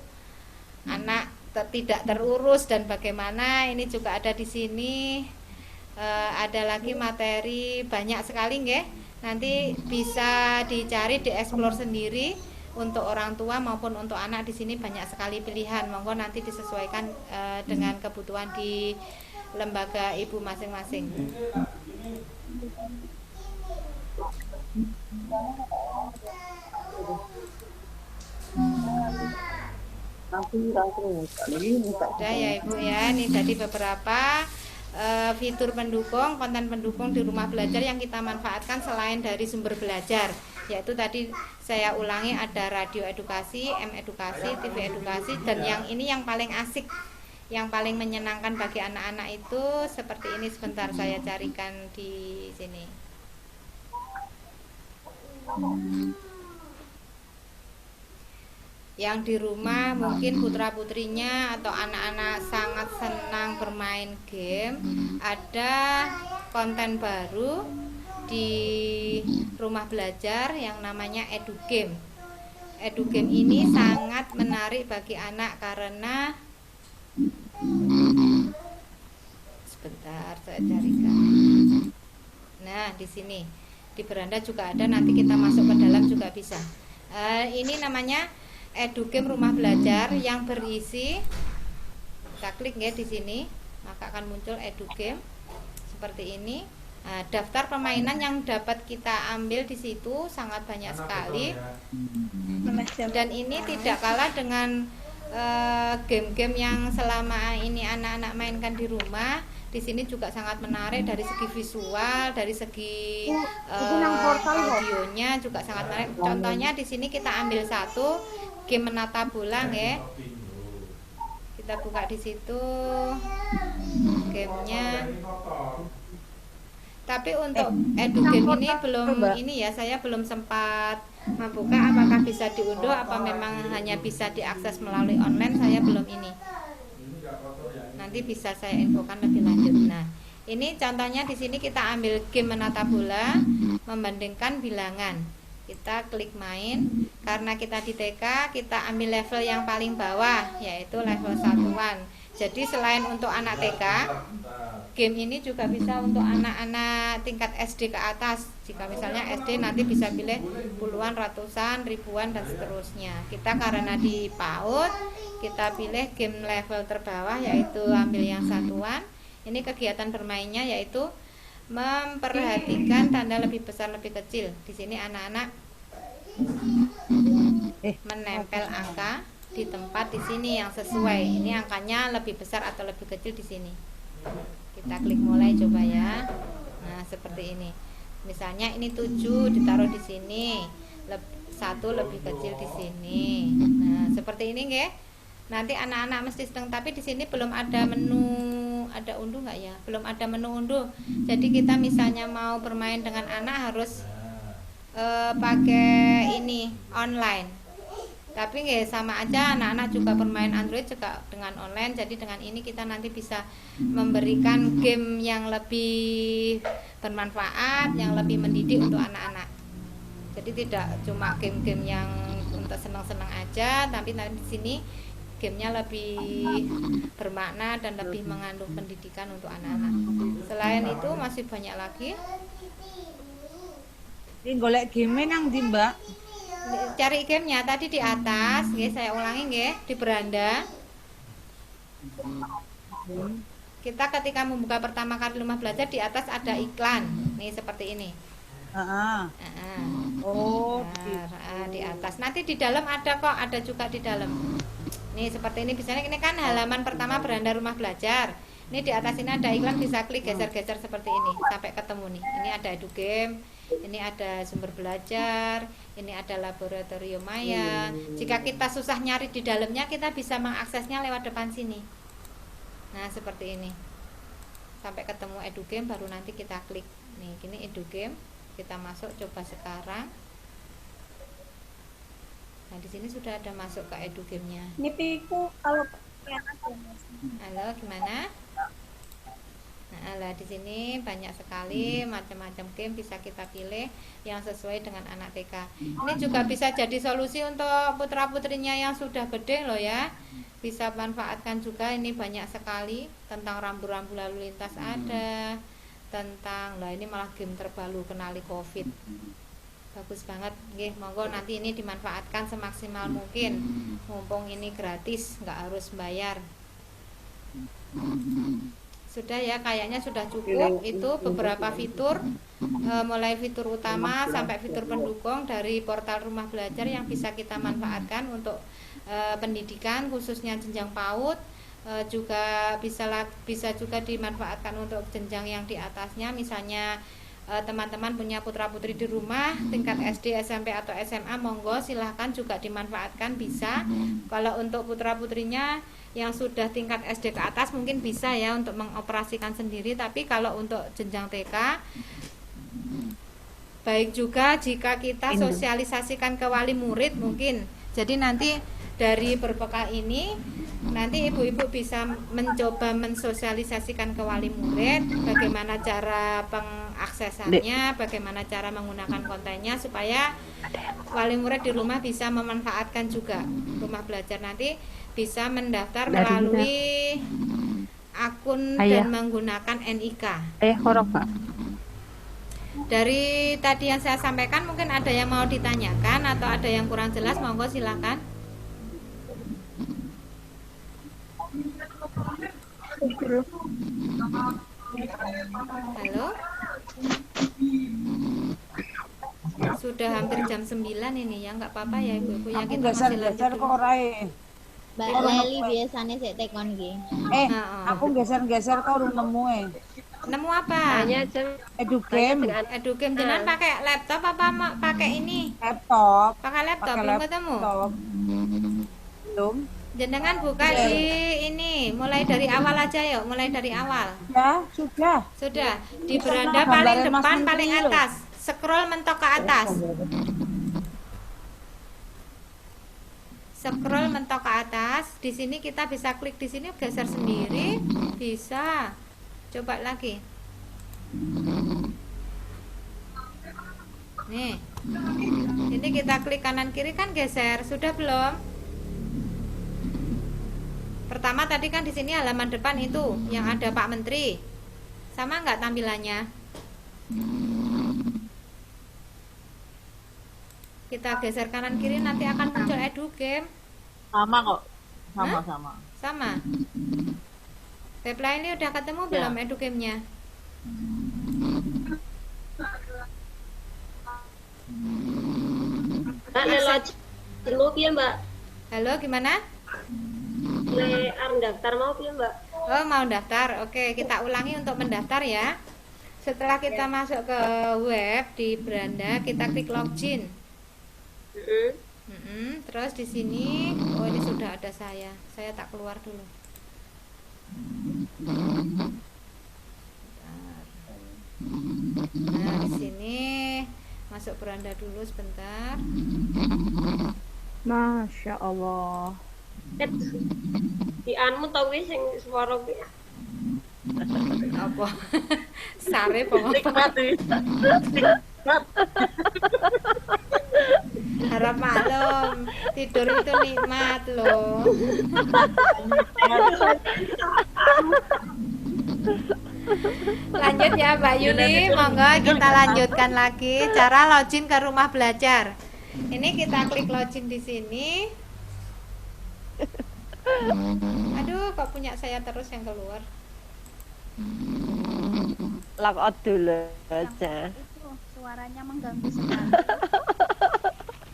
anak tidak terurus dan bagaimana. Ini juga ada di sini. Ada lagi materi banyak sekali nggih. Nanti bisa dicari, dieksplor sendiri untuk orang tua maupun untuk anak. Di sini banyak sekali pilihan. Monggo nanti disesuaikan dengan kebutuhan di lembaga ibu masing-masing. Sudah ya Ibu ya, ini tadi beberapa fitur pendukung, konten pendukung di rumah belajar yang kita manfaatkan selain dari sumber belajar. Yaitu tadi saya ulangi, ada radio edukasi, edukasi, TV edukasi, dan yang ini yang paling asik, yang paling menyenangkan bagi anak-anak itu seperti ini. Sebentar saya carikan di sini. Yang di rumah mungkin putra-putrinya atau anak-anak sangat senang bermain game, ada konten baru di rumah belajar yang namanya EduGame. EduGame ini sangat menarik bagi anak karena sebentar saya carikan. Nah, di sini di beranda juga ada, nanti kita masuk ke dalam juga bisa. Ini namanya EduGame rumah belajar yang berisi, kita klik ya di sini, maka akan muncul EduGame seperti ini. Daftar permainan yang dapat kita ambil di situ sangat banyak sekali. Dan ini tidak kalah dengan game-game yang selama ini anak-anak mainkan di rumah. Di sini juga sangat menarik dari segi visual, dari segi audionya juga sangat menarik. Contohnya di sini kita ambil satu game menata bola ya. Kita buka di situ gamenya. Tapi untuk EduGame ini belum ini ya, saya belum sempat membuka apakah bisa diunduh, apa memang hanya bisa diakses melalui online, saya belum ini. Nanti bisa saya infokan lebih lanjut. Nah, ini contohnya di sini kita ambil game menata bola, membandingkan bilangan. Kita klik main. Karena kita di TK, kita ambil level yang paling bawah, yaitu level satuan. Jadi selain untuk anak TK, game ini juga bisa untuk anak-anak tingkat SD ke atas. Jika misalnya SD nanti bisa pilih puluhan, ratusan, ribuan dan seterusnya. Kita karena di PAUD, kita pilih game level terbawah yaitu ambil yang satuan. Ini kegiatan bermainnya yaitu memperhatikan tanda lebih besar lebih kecil. Di sini anak-anak menempel angka di tempat di sini yang sesuai. Ini angkanya lebih besar atau lebih kecil di sini. Kita klik mulai coba ya. Nah, seperti ini. Misalnya ini 7 ditaruh di sini. 1 lebih kecil di sini. Nah, seperti ini nggih. Nanti anak-anak mesti sedang, tapi di sini belum ada menu, ada unduh nggak ya? Belum ada menu unduh. Jadi kita misalnya mau bermain dengan anak harus pakai ini online. Tapi nggak sama aja, anak-anak juga bermain Android juga dengan online. Jadi dengan ini kita nanti bisa memberikan game yang lebih bermanfaat, yang lebih mendidik untuk anak-anak. Jadi tidak cuma game-game yang untuk senang-senang aja, tapi nanti di sini gamenya lebih bermakna dan lebih mengandung pendidikan untuk anak-anak. Selain itu masih banyak lagi. Ini golek game nang ndi, Mbak? Cari gamenya tadi di atas, nggih, saya ulangi nggih, di beranda. Kita ketika membuka pertama kali rumah belajar di atas ada iklan, nih seperti ini. Oh, Di atas. Nanti di dalam ada kok, ada juga di dalam. Nih seperti ini, misalnya ini kan halaman pertama beranda rumah belajar. Ini di atas ini ada iklan, bisa klik geser-geser seperti ini sampai ketemu nih. Ini ada edu game, ini ada sumber belajar, ini ada laboratorium maya. Jika kita susah nyari di dalamnya, kita bisa mengaksesnya lewat depan sini. Nah, seperti ini. Sampai ketemu edu game baru nanti kita klik. Nih, ini edu game. Kita masuk coba sekarang. Nah, di sini sudah ada masuk ke edu game-nya. Ini piku kalau Halo, gimana? Nah, di sini banyak sekali macam-macam game bisa kita pilih yang sesuai dengan anak TK. Ini juga bisa jadi solusi untuk putra-putrinya yang sudah gede loh ya. Bisa manfaatkan juga, ini banyak sekali tentang rambu-rambu lalu lintas ada, tentang ini malah game terbaru kenali COVID. Bagus banget, nggih, monggo nanti ini dimanfaatkan semaksimal mungkin. Mumpung ini gratis, nggak harus bayar. Sudah ya, kayaknya sudah cukup. Itu beberapa fitur, mulai fitur utama sampai fitur pendukung dari portal rumah belajar yang bisa kita manfaatkan untuk pendidikan khususnya jenjang PAUD. Juga bisa juga dimanfaatkan untuk jenjang yang di atasnya. Misalnya teman-teman punya putra-putri di rumah tingkat SD, SMP atau SMA, monggo silahkan juga dimanfaatkan, bisa. Kalau untuk putra-putrinya yang sudah tingkat SD ke atas mungkin bisa ya untuk mengoperasikan sendiri, tapi kalau untuk jenjang TK baik juga jika kita sosialisasikan ke wali murid mungkin. Jadi nanti dari berbekal ini nanti ibu-ibu bisa mencoba mensosialisasikan ke wali murid bagaimana cara pengaksesannya, bagaimana cara menggunakan kontennya supaya wali murid di rumah bisa memanfaatkan juga rumah belajar. Nanti bisa mendaftar melalui akun dan menggunakan NIK. Dari tadi yang saya sampaikan mungkin ada yang mau ditanyakan atau ada yang kurang jelas, monggo silakan. Halo. Sudah hampir jam 9 ini ya, nggak apa-apa ya ibu-ibu ya, kita masih lanjut dulu. Mbak Leli biasanya saya tekon nggih. Aku geser-geser kok urung nemu Nemu apa? Hanya edu game. Edu game jenengan pakai laptop apa pakai ini? Laptop. Pakai laptop belum ketemu? Belum. Jenengan buka di ini, mulai dari awal aja yuk, mulai dari awal. Ya, sudah. Sudah, di beranda paling depan paling atas. Scroll mentok ke atas. Scroll mentok ke atas. Di sini kita bisa klik di sini, geser sendiri, bisa. Coba lagi. Nih. Ini kita klik kanan kiri kan geser. Sudah belum? Pertama tadi kan di sini halaman depan itu yang ada Pak Menteri. Sama nggak tampilannya? Kita geser kanan kiri nanti akan muncul EduGame. Sama kok. Hah? Sama. Sama. Baiklah, ini udah ketemu belum EduGame-nya? Mbak, dulu ya Mbak. Halo, gimana? Arep daftar mau ya Mbak. Oh, mau daftar. Oke, kita ulangi untuk mendaftar ya. Setelah kita masuk ke web di beranda, kita klik login. Terus di sini, oh ini sudah ada saya. Saya tak keluar dulu. Bentar. Nah, di sini masuk beranda dulu sebentar. Masya Allah. Di anmu tau wis sing swara kuwi. Apa? Sare apa? Harap maklum, tidur itu nikmat loh. Lanjut ya Mbak Yuni, monggo kita lanjutkan lagi cara login ke rumah belajar. Ini kita klik login di sini. Aduh, kok punya saya terus yang keluar. Lock out dulu aja. Itu suaranya mengganggu sekali.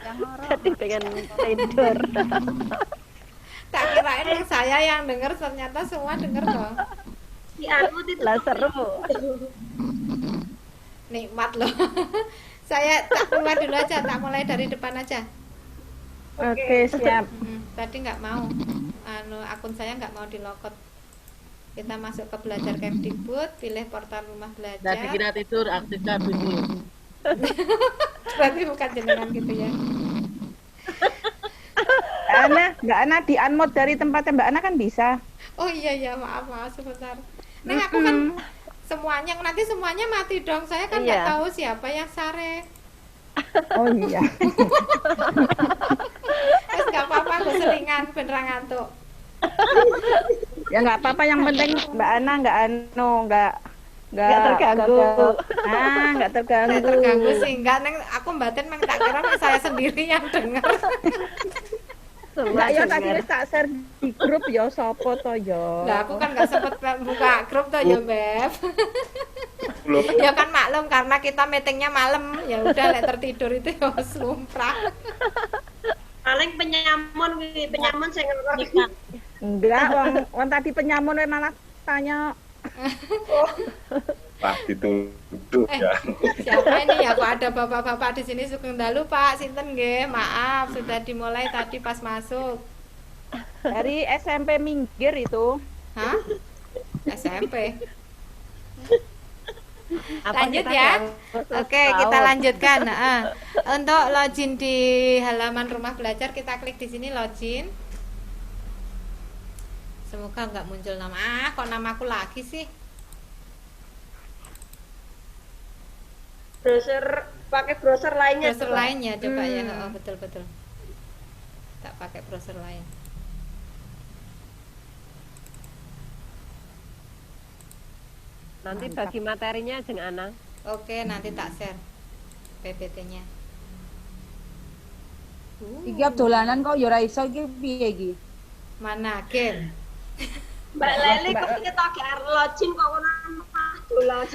Yang ngorok. Jadi pengen tidur. Tak kirain yang saya yang denger, ternyata semua denger dong. Di anmu itu Lah seru. Nikmat loh. Saya tak keluar dulu aja, tak mulai dari depan aja. Oke, siap. Tadi nggak mau, akun saya nggak mau di logout. Kita masuk ke belajar Kemdikbud, pilih portal rumah belajar. Tadi kira tidur, aktifkan dulu. Berarti bukan jenengan gitu ya. Mbak Ana di unmute dari tempatnya Mbak Ana kan bisa. Oh iya maaf sebentar. Neng aku kan semuanya nanti semuanya mati dong. Saya kan nggak Iya. tahu siapa yang sare. Oh iya. Terus nggak apa-apa, aku selingan beneran ngantuk. Ya nggak apa-apa, yang penting Mbak Ana nggak Nggak terganggu. Nggak terganggu. Saya terganggu sih enggak, Neng. Aku batin memang tak kira memang saya sendiri yang dengar. Semua Enggak ya, tadi denger. wis tak share di grup ya, sopo to ya. Lah aku kan nggak sempet buka grup tuh ya Beb. Ya kan maklum karena kita meetingnya malam, ya udah lek tertidur itu ya lumrah. paling penyamun kuwi, penyamun sing ngerti. Enggak, wong tadi penyamun we malah tanya. Wah, dituduh ya. Siapa ini ya, kok ada bapak-bapak di sini Sugeng Dalu Pak, sinten nggih? Maaf sudah dimulai tadi pas masuk. Dari SMP minggir itu. Hah? SMP. Apa Lanjut kita ya. nggak Oke, tahu? kita lanjutkan. Untuk login di halaman rumah belajar, kita klik di sini login. Semoga nggak muncul nama. Kok namaku lagi sih? Browser pakai browser lainnya. Browser lainnya coba ya. Oh, betul. Tak pakai browser lain. Nanti bagi materinya jeung Ana. Oke, nanti tak share PPT-nya. Iki dolanan kok ya ora iso iki piye iki? Mana game? Mbak Leli kok kita GR login kok ora dolan.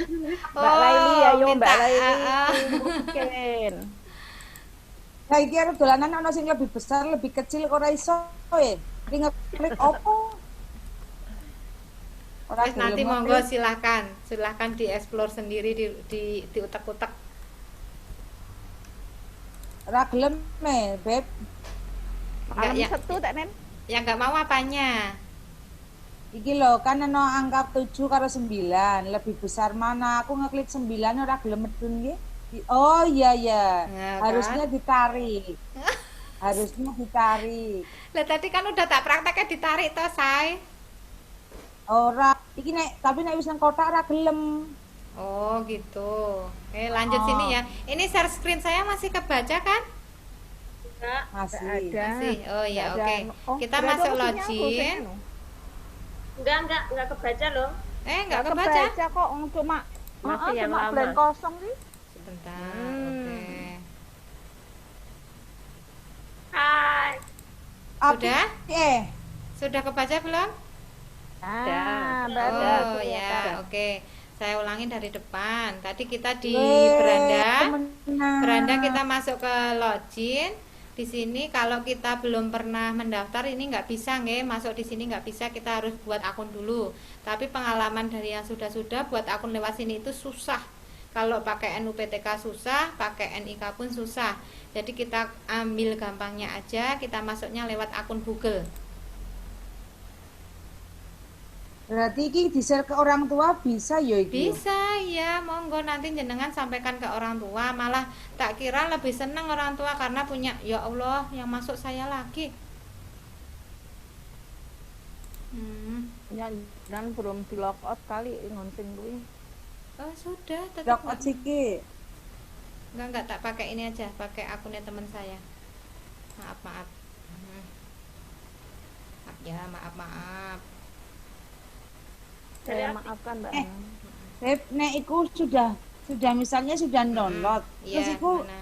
Mbak Laili, ayo minta, Mbak Laili. ah. Mungkin. Nah, iki arep dolanan ana sing lebih besar, lebih kecil kok ora iso ya. Iki ngeklik opo? Ora Wes nanti gelem monggo ngeklik. silahkan dieksplor sendiri di utak-utak. Ora gelem Beb. Enggak ya, Setu tak Nen? ya nggak mau apanya. Iki lho, kan ana angka 7 karo 9, lebih besar mana? Aku ngeklik 9 ora gelem medun nggih. Oh iya ya. Nah, Harusnya ditarik. Harusnya ditarik. Lah tadi kan udah tak prakteknya ditarik toh, Say. Ora, iki tapi nek wis nang kotak ora gelem. Oh, gitu. Oke, lanjut sini ya. Ini share screen saya masih kebaca kan? Masih. Masih. Oh ya, Nggak ada. oke. Oh, Kita berarti masuk aku punya aku, login. Sen. Enggak kebaca loh. Nggak kebaca. kok cuma masih yang lama. blank kosong sih. Sebentar, oke. Hai. Sudah? Eh, Sudah kebaca belum? Ya, Oh ya, oke. Saya ulangi dari depan. Tadi kita di Yeay, beranda. temenan. Beranda kita masuk ke login. Di sini kalau kita belum pernah mendaftar ini nggak bisa nggih, masuk di sini nggak bisa, kita harus buat akun dulu. Tapi pengalaman dari yang sudah buat akun lewat sini itu susah. Kalau pakai NUPTK susah, pakai NIK pun susah. Jadi kita ambil gampangnya aja, kita masuknya lewat akun Google. Berarti iki di-share ke orang tua bisa ya iki? Bisa ya, monggo nanti jenengan sampaikan ke orang tua. Malah tak kira lebih seneng orang tua karena punya, ya Allah yang masuk saya lagi. Ya, dan belum di lock out kali ngonceng kuwi. Oh sudah, tetap Dok siki. enggak tak pakai ini aja, pakai akunnya teman saya. Maaf. Ya, maaf. Saya maafkan Mbak. Beb, nek iku sudah misalnya sudah download. Iya, Terus iku mana?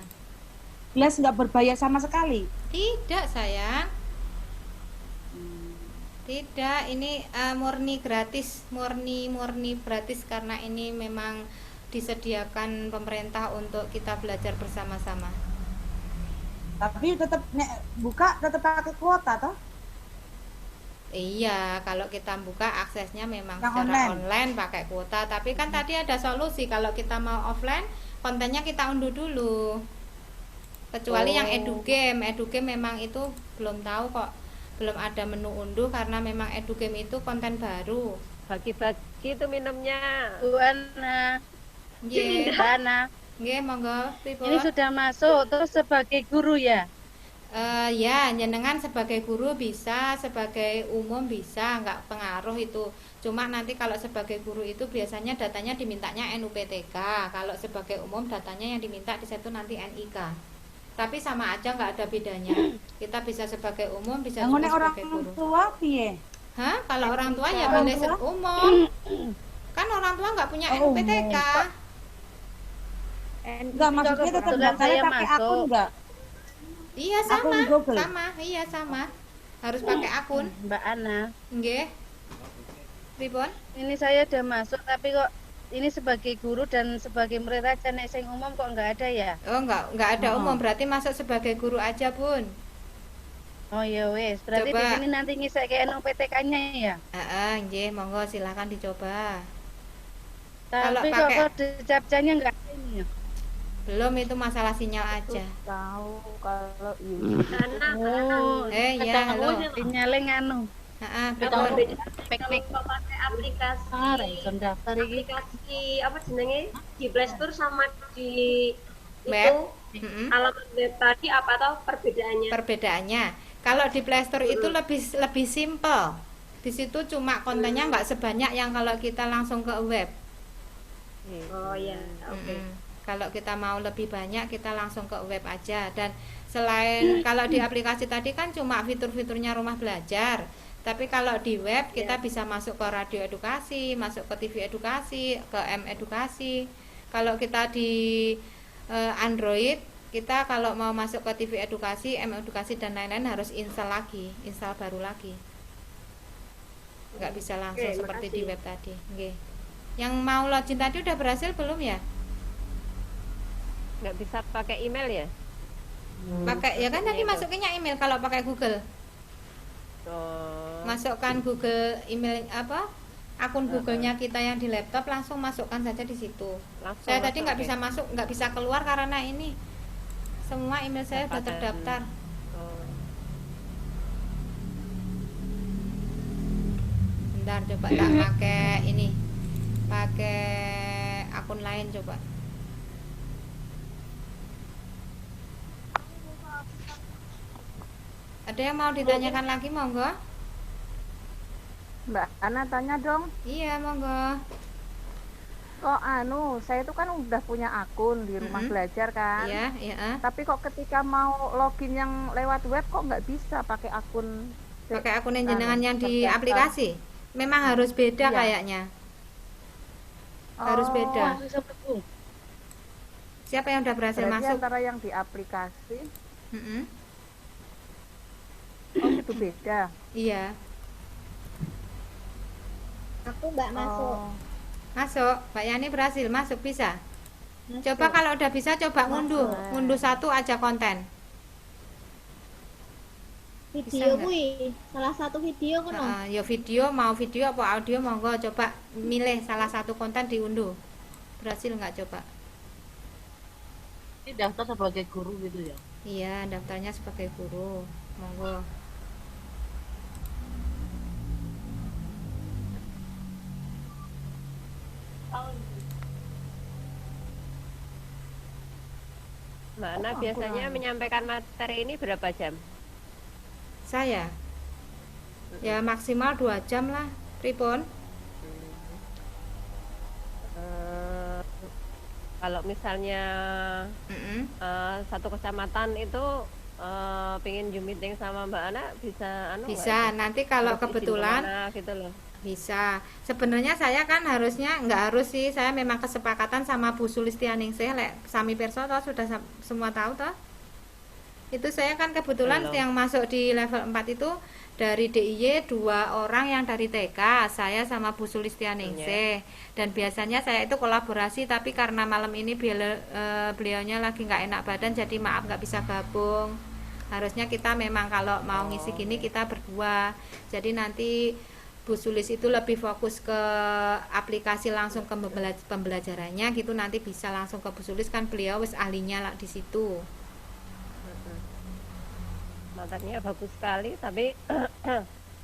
Blast nggak berbayar sama sekali. Tidak sayang. Tidak, ini murni gratis, murni gratis karena ini memang disediakan pemerintah untuk kita belajar bersama-sama. Tapi tetap nek buka tetap pakai kuota toh? Iya, kalau kita buka aksesnya memang Yang secara online. online pakai kuota. Tapi kan tadi ada solusi kalau kita mau offline, kontennya kita unduh dulu. Kecuali yang edugame memang itu belum tahu kok, belum ada menu unduh karena memang edugame itu konten baru. Bagi-bagi itu minumnya. Bu Ana, Nggih, Ana, nggih monggo pripun? ini sudah masuk terus sebagai guru ya? Ya, jenengan sebagai guru bisa, sebagai umum bisa, nggak pengaruh itu. Cuma nanti kalau sebagai guru itu biasanya datanya dimintanya NUPTK. Kalau sebagai umum datanya yang diminta di situ nanti NIK. Tapi sama aja, nggak ada bedanya. Kita bisa sebagai umum, bisa Yang juga nek orang sebagai guru. tua piye? Hah? Kalau orang tua ya Orang boleh tua? umum. Kan orang tua nggak punya Oh, NUPTK. Enggak, maksudnya tetap kebetulan daftarnya saya pakai masuk. akun enggak? Iya Akun Google. sama. Harus pakai akun. Mbak Ana, Nggih. Pripun? ini saya udah masuk tapi kok ini sebagai guru dan sebagai murid aja, nek sing umum kok nggak ada ya? Oh, nggak ada umum, berarti masuk sebagai guru aja, Bun. Oh ya wes, berarti Coba. di sini nanti ngisi kayak NUPTK-nya ya? Nggih, monggo silakan dicoba. Kalau Tapi kok pakai- kode captcha-nya nggak ada ini ya? Belum, itu masalah sinyal aja. Tahu kalau Oh, Ya, halo. sinyalnya nganu. Betul. Kalau pakai aplikasi Ah, Raison daftar iki. aplikasi apa jenenge di Play Store sama di Web. itu alamat web tadi apa tau perbedaannya? Perbedaannya, kalau di Play Store itu lebih simple. Di situ cuma kontennya nggak sebanyak yang kalau kita langsung ke web. Oh ya, oke. Kalau kita mau lebih banyak, kita langsung ke web aja. Dan selain kalau di aplikasi tadi kan cuma fitur-fiturnya rumah belajar. Tapi kalau di web kita bisa masuk ke radio edukasi, masuk ke TV edukasi, ke M edukasi. Kalau kita di Android, kita kalau mau masuk ke TV edukasi, M edukasi dan lain-lain harus install baru lagi. Nggak bisa langsung Oke, seperti makasih. di web tadi. Nggih. Yang mau login tadi udah berhasil belum ya? nggak bisa pakai email ya? Pakai ya kan tadi masukinnya email kalau pakai Google. Oh, Masukkan Google email apa? Akun Google-nya kita yang di laptop, langsung masukkan saja di situ. langsung Saya tadi masuk, nggak oke. bisa masuk, nggak bisa keluar karena ini semua email saya sudah Dapatan. terdaftar. Oh. Bentar coba tak pakai ini, pakai akun lain coba. Ada yang mau ditanyakan lagi, monggo? Mbak Ana tanya dong, Iya, monggo. kok saya itu kan udah punya akun di rumah belajar kan, Iya, iya. tapi kok ketika mau login yang lewat web kok nggak bisa pakai akun Pakai akun yang jenengan yang di terdaftar. aplikasi. memang harus beda Iya. kayaknya. Harus Oh, beda. Wah, susah betul. Siapa yang udah berhasil berarti masuk? antara yang di aplikasi, Mm-mm. oh itu beda. Iya, Aku nggak masuk. Oh, masuk. Mbak Yani berhasil masuk, bisa. Masuk. Coba kalau udah bisa coba ngunduh satu aja konten. Bisa Video nggak? kui, salah satu video kan. Ya video, mau video apa audio, monggo coba milih salah satu konten diunduh. Berhasil nggak coba? Ini daftar sebagai guru gitu ya. Iya, daftarnya sebagai guru, monggo. Mbak Ana Oh, biasanya kurang. menyampaikan materi ini berapa jam? Saya ya maksimal 2 jam lah, pripun? Eh, kalau misalnya Mm-mm. satu kecamatan itu pengen Zoom meeting sama Mbak Ana bisa anu nggak Bisa, itu? nanti kalau Harus izin kebetulan kemana gitu loh. bisa. Sebenarnya saya kan harusnya nggak harus sih, saya memang kesepakatan sama Bu Sulistianingsih, lek sami perso toh sudah semua tahu toh. Itu saya kan kebetulan Belum. yang masuk di level 4 itu dari DIY 2 orang yang dari TK, saya sama Bu Sulistianingsih. Dan biasanya saya itu kolaborasi, tapi karena malam ini beliaunya lagi nggak enak badan, jadi maaf nggak bisa gabung. Harusnya kita memang kalau mau ngisi gini kita berdua. Jadi nanti Bu Sulis itu lebih fokus ke aplikasi langsung ke pembelajarannya gitu, nanti bisa langsung ke Bu Sulis, kan beliau wis ahlinya lah di situ. Materinya bagus sekali, tapi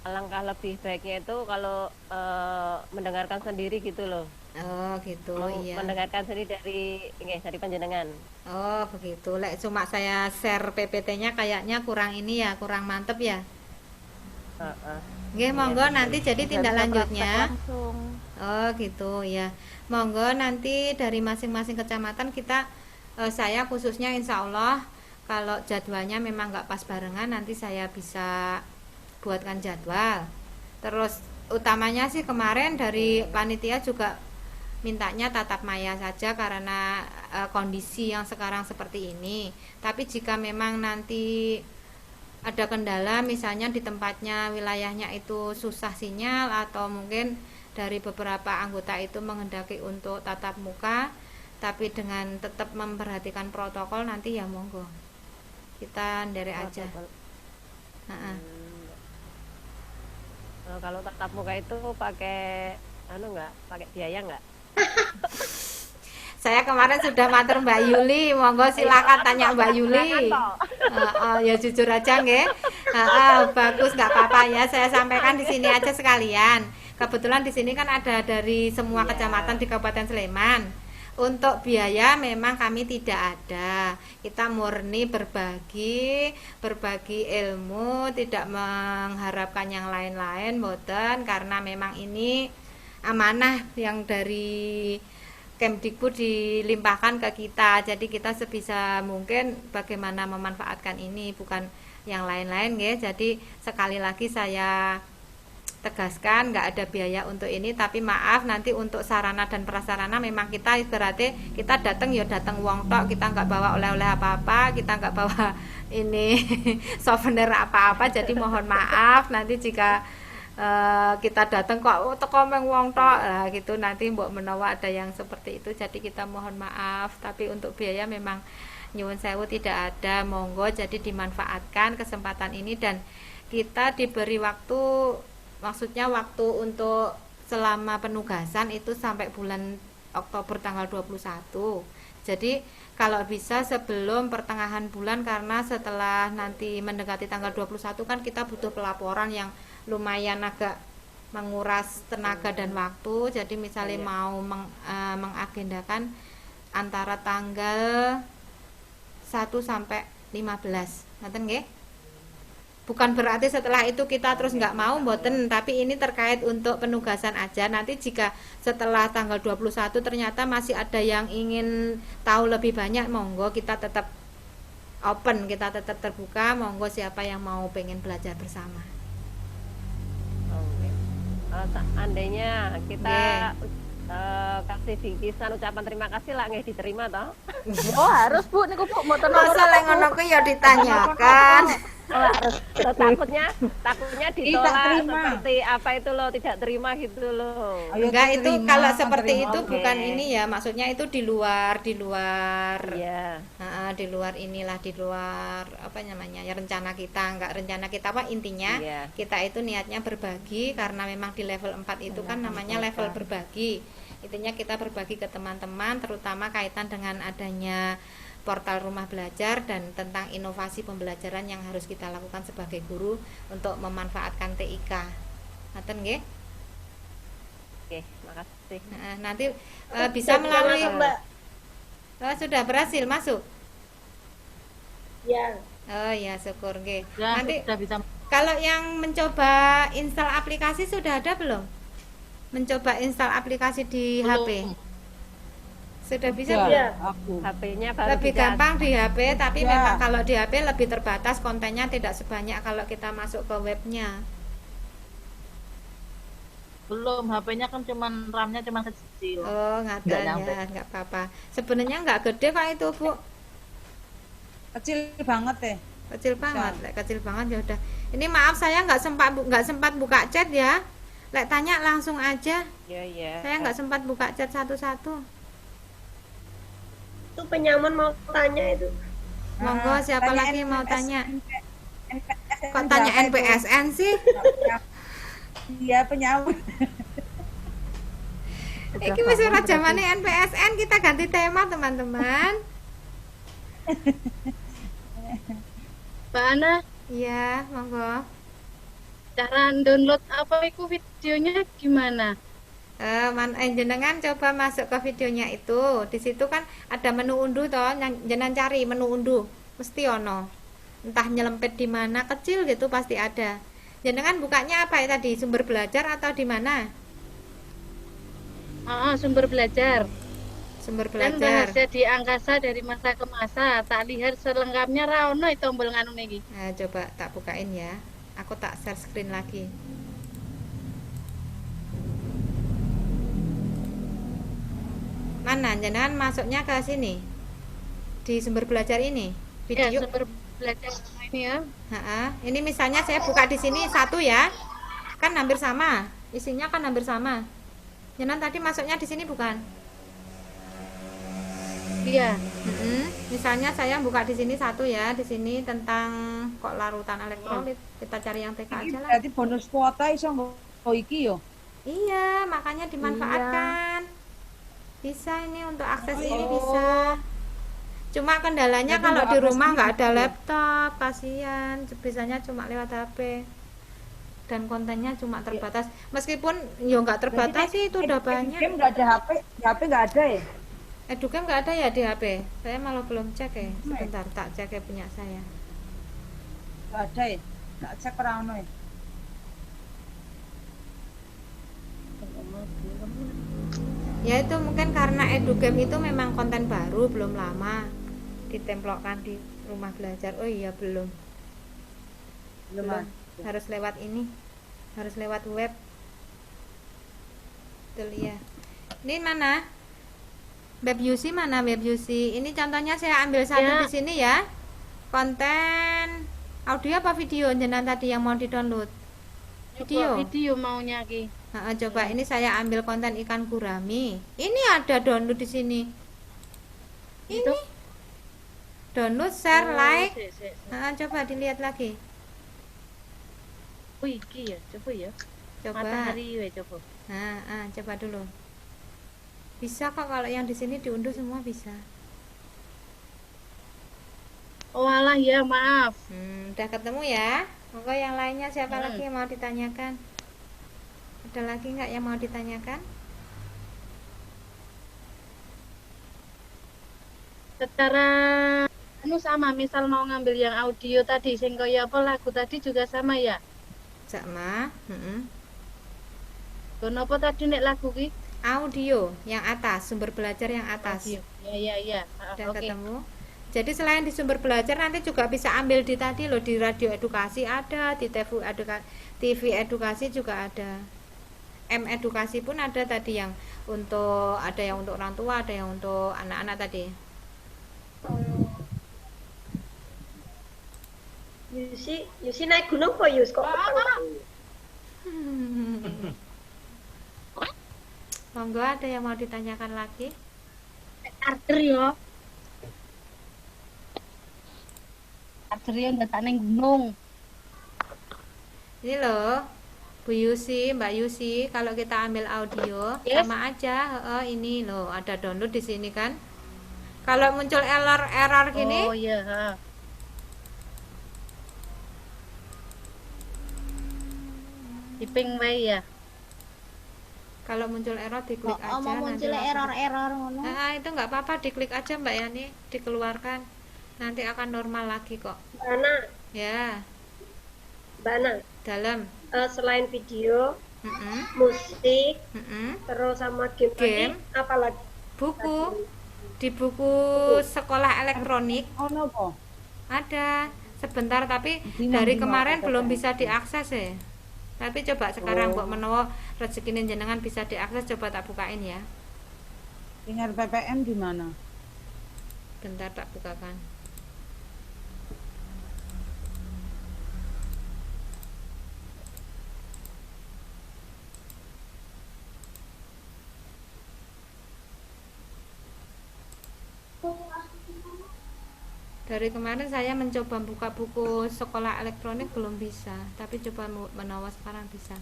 alangkah lebih baiknya itu kalau mendengarkan sendiri gitu loh. Oh gitu, iya. Mendengarkan sendiri dari panjenengan. Oh begitu. Lek cuma saya share PPT-nya kayaknya kurang ini ya, kurang mantep ya. Nggih, monggo nanti jadi Biar tindak bisa lanjutnya. praktek langsung. Oh gitu ya. Monggo nanti dari masing-masing kecamatan kita saya khususnya insya Allah kalau jadwalnya memang nggak pas barengan, nanti saya bisa buatkan jadwal. Terus utamanya sih kemarin dari panitia juga mintanya tatap maya saja karena kondisi yang sekarang seperti ini. Tapi jika memang nanti ada kendala, misalnya di tempatnya wilayahnya itu susah sinyal, atau mungkin dari beberapa anggota itu menghendaki untuk tatap muka tapi dengan tetap memperhatikan protokol, nanti ya monggo kita nderek aja. Ha-ha. Kalau tatap muka itu pakai pakai biaya nggak? Saya kemarin sudah matur Mbak Yuli, monggo silakan tanya Mbak Yuli. Ya jujur aja nggih. Bagus, nggak apa-apa ya, saya sampaikan di sini aja sekalian. Kebetulan di sini kan ada dari semua kecamatan di Kabupaten Sleman. Untuk biaya memang kami tidak ada. Kita murni berbagi ilmu, tidak mengharapkan yang lain-lain, mboten, karena memang ini amanah yang dari Kemdikbud dilimpahkan ke kita. Jadi kita sebisa mungkin bagaimana memanfaatkan ini, bukan yang lain-lain ya. Jadi sekali lagi saya tegaskan nggak ada biaya untuk ini, tapi maaf nanti untuk sarana dan prasarana memang kita berarti kita datang ya datang wong tok, kita nggak bawa oleh-oleh apa-apa, kita nggak bawa ini souvenir apa-apa, jadi mohon maaf nanti jika kita datang kok teko meng wong tok lah gitu, nanti mbok menawa ada yang seperti itu, jadi kita mohon maaf. Tapi untuk biaya memang nyuwun sewu tidak ada, monggo jadi dimanfaatkan kesempatan ini. Dan kita diberi waktu, maksudnya waktu untuk selama penugasan itu sampai bulan Oktober tanggal 21. Jadi kalau bisa sebelum pertengahan bulan, karena setelah nanti mendekati tanggal 21 kan kita butuh pelaporan yang lumayan agak menguras tenaga dan waktu. Jadi misalnya mau mengagendakan antara tanggal 1 sampai 15, ngoten nggih? Bukan berarti setelah itu kita terus nggak mau, mboten, tapi ini terkait untuk penugasan aja. Nanti jika setelah tanggal 21 ternyata masih ada yang ingin tahu lebih banyak, monggo kita tetap open, kita tetap terbuka, monggo siapa yang mau pengen belajar bersama. seandainya kita kasih bingkisan ucapan terima kasih lah nggih diterima toh. Oh, harus Bu niku Bu mboten Masa lek ngono ku ya ditanyakan. Oh, harus takutnya ditolak terima. seperti apa itu loh, tidak terima gitu loh. Ayo Enggak, itu terima, kalau seperti terima. itu Oke. bukan ini ya, maksudnya itu di luar Iya. di luar inilah, di luar apa namanya ya, rencana kita. Enggak rencana kita apa intinya Iya. kita itu niatnya berbagi karena memang di level 4 itu kan namanya level berbagi. Intinya kita berbagi ke teman-teman, terutama kaitan dengan adanya portal rumah belajar dan tentang inovasi pembelajaran yang harus kita lakukan sebagai guru untuk memanfaatkan TIK. Ngaten nggih? Oke, makasih. Nah, nanti bisa melalui Mbak. sudah berhasil masuk. Ya. Oh ya, syukur nggih. Ya, Nanti sudah bisa. kalau yang mencoba install aplikasi sudah ada belum? Mencoba install aplikasi di HP. Sudah bisa Ya, belum? aku. HP-nya baru Lebih bisa. gampang di HP, tapi Ya. memang kalau di HP lebih terbatas, kontennya tidak sebanyak kalau kita masuk ke webnya. Belum, HP-nya kan cuman RAM-nya cuman kecil. Oh, Nggak ngaten nyampe. ya, nggak apa-apa. Sebenarnya nggak gede kok itu, Bu. Kecil banget deh. Kecil banget, lek kecil banget ya udah. Ini maaf saya nggak sempat buka chat ya. Lek tanya langsung aja. Iya. Saya nggak sempat buka chat satu-satu. Itu penyamun mau tanya itu. Monggo, siapa tanya lagi mau NPS, tanya? NPS, Kok tanya berapa itu? NPSN sih? Iya, penyamun. Iki wis ora zamane NPSN, kita ganti tema, teman-teman. Mbak Ana, Iya, monggo. cara download apa itu videonya gimana? Jenengan coba masuk ke videonya itu. Di situ kan ada menu unduh toh, jenengan cari menu unduh. Mesti ono. Entah nyelempet di mana, kecil gitu pasti ada. Jenengan bukanya apa ya tadi? Sumber belajar atau di mana? Sumber belajar. Sumber Kan belajar. bahasa di angkasa dari masa ke masa. Tak lihat selengkapnya raono itu tombol nganu niki. Nah, coba tak bukain ya. Aku tak share screen lagi. Mana? Jenengan masuknya ke sini. Di sumber belajar ini. Ya, Video. sumber belajar ini ya. Ini misalnya saya buka di sini satu ya. Kan hampir sama. Isinya kan hampir sama. Jenengan tadi masuknya di sini bukan? Iya. Misalnya saya buka di sini satu ya, di sini tentang kok larutan elektrolit. Kita cari yang TK aja lah. Berarti bonus kuota iso nggo iki yo. Iya, makanya dimanfaatkan. Bisa ini untuk akses ini bisa. Cuma kendalanya Jadi kalau nggak di akses rumah ini nggak ada gitu ya? laptop, kasihan. Bisanya cuma lewat HP. Dan kontennya cuma terbatas. Meskipun ya nggak terbatas sih, itu udah banyak. Game nggak ada HP, di HP nggak ada ya? Educam nggak ada ya di HP? Saya malah belum cek ya. Sebentar, tak cek ya punya saya. Nggak ada ya? Nggak cek orang ono ya? Ya itu mungkin karena Educam itu memang konten baru, belum lama ditemplokkan di rumah belajar. Oh iya belum. Belum Belum. ada. Harus lewat ini. Harus lewat web. Betul ya. Ini mana? Web UC mana web UC? Ini contohnya saya ambil satu Ya. di sini ya. Konten audio apa video jenengan tadi yang mau di-download? Video. Video maunya ki. Coba ini saya ambil konten ikan gurami. Ini ada download di sini. Ini. Itu? Download, share, like. Sik. Coba dilihat lagi. Oh iki ya, coba ya. Coba. Matahari we coba. Coba dulu. Bisa kok kalau yang di sini diunduh semua bisa. Oh alah ya, maaf. Udah ketemu ya. Monggo yang lainnya siapa lagi yang mau ditanyakan? Ada lagi nggak yang mau ditanyakan? Secara sama, misal mau ngambil yang audio tadi sing kaya apa lagu tadi juga sama ya? Sama. Kenapa tadi nek lagu ki? Audio yang atas, sumber belajar yang atas. Audio. Ya. Udah Oke. ketemu. Jadi selain di sumber belajar nanti juga bisa ambil di tadi loh, di radio edukasi ada, di TV edukasi juga ada. edukasi pun ada tadi, yang untuk ada yang untuk orang tua, ada yang untuk anak-anak tadi. Yusi naik gunung kok Yus kok. Monggo, ada yang mau ditanyakan lagi? Arter yo. Arter yo datang neng gunung. Ini loh, Bu Yusi, Mbak Yusi, kalau kita ambil audio sama aja, ini loh ada download di sini kan. Kalau muncul error gini, Oh iya. Iping wae ya. kalau muncul error diklik Kok aja. mau nanti muncul langsung. error-error ngono. Itu nggak apa-apa, diklik aja Mbak Yani, dikeluarkan. Nanti akan normal lagi kok. Bana, Ya, Bana. dalam. Selain video, Mm-mm, musik, mm-mm. terus sama game, Game. tadi, apa lagi? Buku, di buku sekolah elektronik Ono apa? ada sebentar, tapi Dina, dari dina, kemarin ada belum kan? bisa diakses ya. Tapi coba sekarang mbok menawa rezekine jenengan bisa diakses, coba tak bukain ya. Dengar PPM di mana? Bentar tak bukakan. Dari kemarin saya mencoba buka buku sekolah elektronik belum bisa, tapi coba menawa sekarang bisa.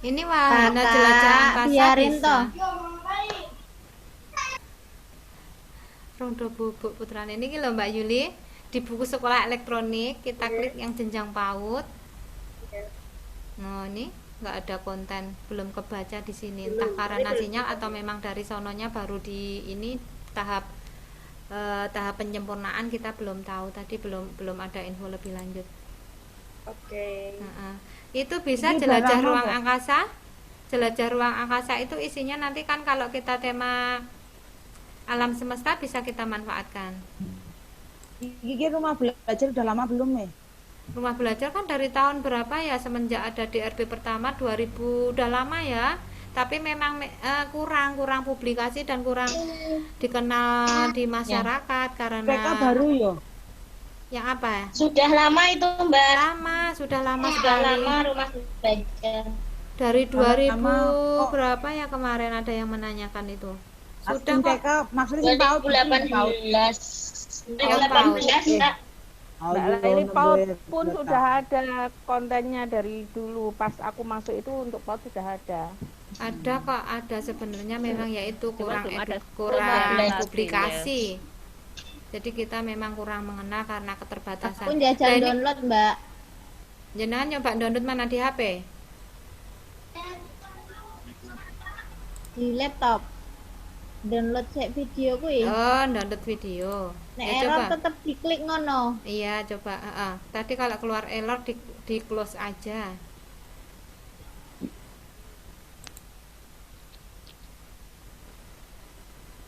Ini wahana Kakak, jelajah angkasa biarin bisa. toh. Rondo bubuk putrane ini lho Mbak Yuli, di buku sekolah elektronik kita klik yang jenjang PAUD. Nah, ini nggak ada konten, belum kebaca di sini. Entah karena sinyal atau memang dari sononya baru di ini tahap penyempurnaan, kita belum tahu. Tadi belum ada info lebih lanjut. Oke. Itu bisa Ini jelajah barang ruang apa? angkasa. Jelajah ruang angkasa itu isinya nanti kan kalau kita tema alam semesta bisa kita manfaatkan. Iki rumah belajar udah lama belum ya? Rumah belajar kan dari tahun berapa ya, semenjak ada DRB pertama 2000, udah lama ya. Tapi memang kurang publikasi dan kurang dikenal di masyarakat karena Mereka baru ya? yang apa? Sudah lama itu Mbak. Sudah lama Sudah sekali. lama rumah belajar. Dari 2000 Lama kok. berapa ya kemarin ada yang menanyakan itu. Sudah Asing kok. TK maksudnya sing PAUD 2018. Oh, 2018 Mbak. Oh, Mbak iya, Laili, PAUD nomor pun data. sudah ada kontennya dari dulu. Pas aku masuk itu untuk PAUD sudah ada. Ada kok, ada sebenarnya, memang yaitu kurang belum ada kurang publikasinya. publikasi. Jadi kita memang kurang mengenal karena keterbatasan. Aku jajal Nah, ini download, Mbak. jenengan nyoba download mana di HP? Di laptop. Download sek video kuwi. Oh, download video. Nek Ya, error coba. tetep diklik ngono. Iya, coba. Tadi kalau keluar error di close aja.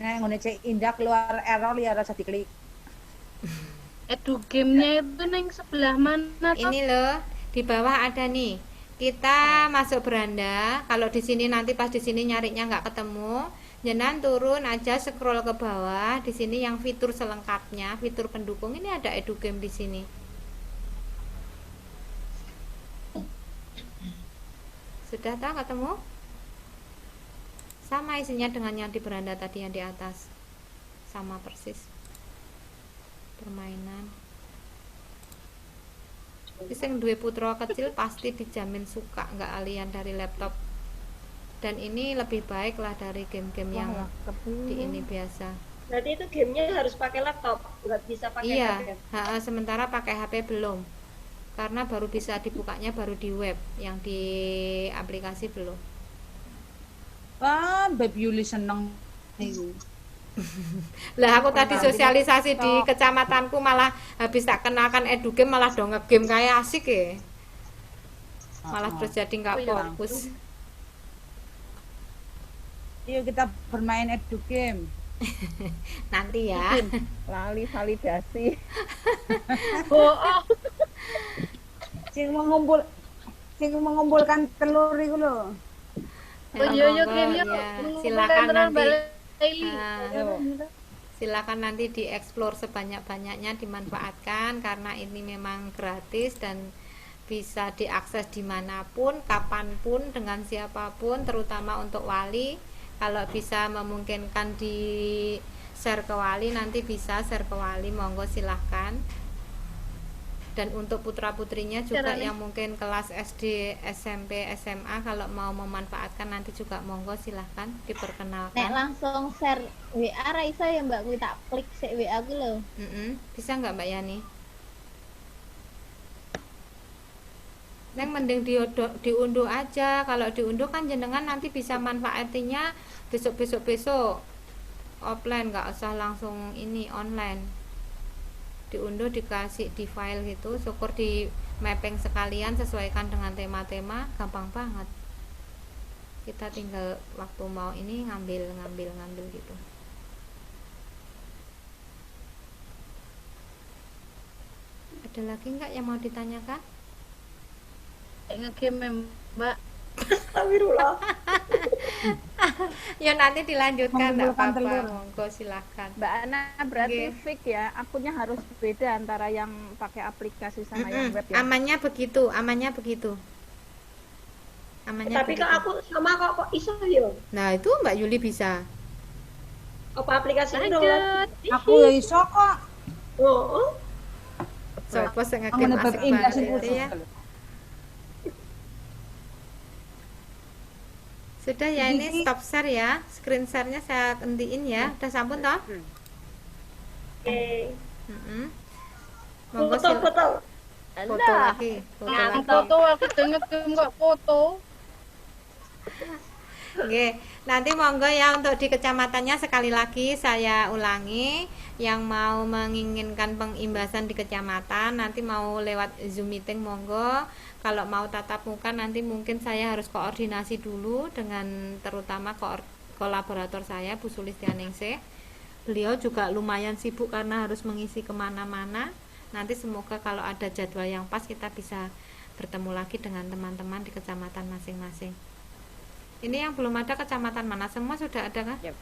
Nah, ngene cek indah keluar error ya rasa diklik. Edu gamenya itu neng sebelah mana toh? Ini loh, di bawah ada nih. Kita masuk beranda. Kalau di sini nanti pas di sini nyarinya nggak ketemu, jenengan turun aja, scroll ke bawah. Di sini yang fitur selengkapnya, fitur pendukung, ini ada edu game di sini. Sudah tahu ketemu? Sama isinya dengan yang di beranda tadi yang di atas. Sama persis. Permainan. Sing duwe putra kecil pasti dijamin suka, nggak alien dari laptop. Dan ini lebih baik lah dari game-game yang di ini biasa. Berarti itu gamenya harus pakai laptop, nggak bisa pakai Iya, HP. sementara pakai HP belum. Karena baru bisa dibukanya baru di web, yang di aplikasi belum. Wah, Baby Yuli seneng niku. Lah aku tadi sosialisasi di kecamatanku malah habis tak kenalkan edu game malah dong ngegame kayak asik ya. Malah terus jadi nggak fokus. Yuk kita bermain edu game. Nanti ya. Lali validasi. Bohong. Sing mau ngumpul sing mengumpulkan telur itu loh. Oh iya monggo, kirim yuk. ya. Mengumpulkan Silakan telur nanti. Mbak Laili. Silakan nanti dieksplor sebanyak-banyaknya, dimanfaatkan karena ini memang gratis dan bisa diakses dimanapun, kapanpun, dengan siapapun, terutama untuk wali. Kalau bisa memungkinkan di share ke wali, nanti bisa share ke wali, monggo silahkan. Dan untuk putra-putrinya juga yang mungkin kelas SD, SMP, SMA, kalau mau memanfaatkan nanti juga monggo silahkan Nek diperkenalkan. langsung share WA ra iso ya Mbak, kuwi tak klik sik WA ku lho. Bisa nggak Mbak Yani? Neng mending diunduh aja. Kalau diunduh kan jenengan nanti bisa manfaatinya besok offline, nggak usah langsung ini online. Diunduh, dikasih di file gitu, syukur di mapping sekalian, sesuaikan dengan tema-tema, gampang banget. Kita tinggal waktu mau ini ngambil gitu. Ada lagi nggak yang mau ditanyakan? Ngegame Mbak. Astagfirullah. Ya nanti dilanjutkan, nggak Mengumpulkan apa-apa, telur. monggo silahkan. Mbak Ana berarti Oke. fix ya, akunnya harus beda antara yang pakai aplikasi sama yang web ya. Amannya begitu. Amannya Tapi begitu. kok aku sama kok iso yo. Nah itu Mbak Yuli bisa. Apa aplikasinya dong? Lanjut. Aku ya iso kok. Oh, Sopo sing Aku ngegame nebak asik indah banget sing itu khusus. ya. Sudah ya, ini Gigi. stop share ya. Screen share-nya saya hentiin ya. Udah sampun toh? oke. Mm-mm. Monggo Foto-foto. foto lagi. Foto Yang lagi. foto aku denger kok foto. Oke, nanti monggo ya untuk di kecamatannya sekali lagi saya ulangi, yang mau menginginkan pengimbasan di kecamatan nanti mau lewat Zoom meeting monggo. Kalau mau tatap muka nanti mungkin saya harus koordinasi dulu dengan terutama kolaborator saya Bu Sulistianingsih. Beliau juga lumayan sibuk karena harus mengisi kemana-mana. Nanti semoga kalau ada jadwal yang pas kita bisa bertemu lagi dengan teman-teman di kecamatan masing-masing. Ini yang belum ada kecamatan mana? Semua sudah ada kan? Yep.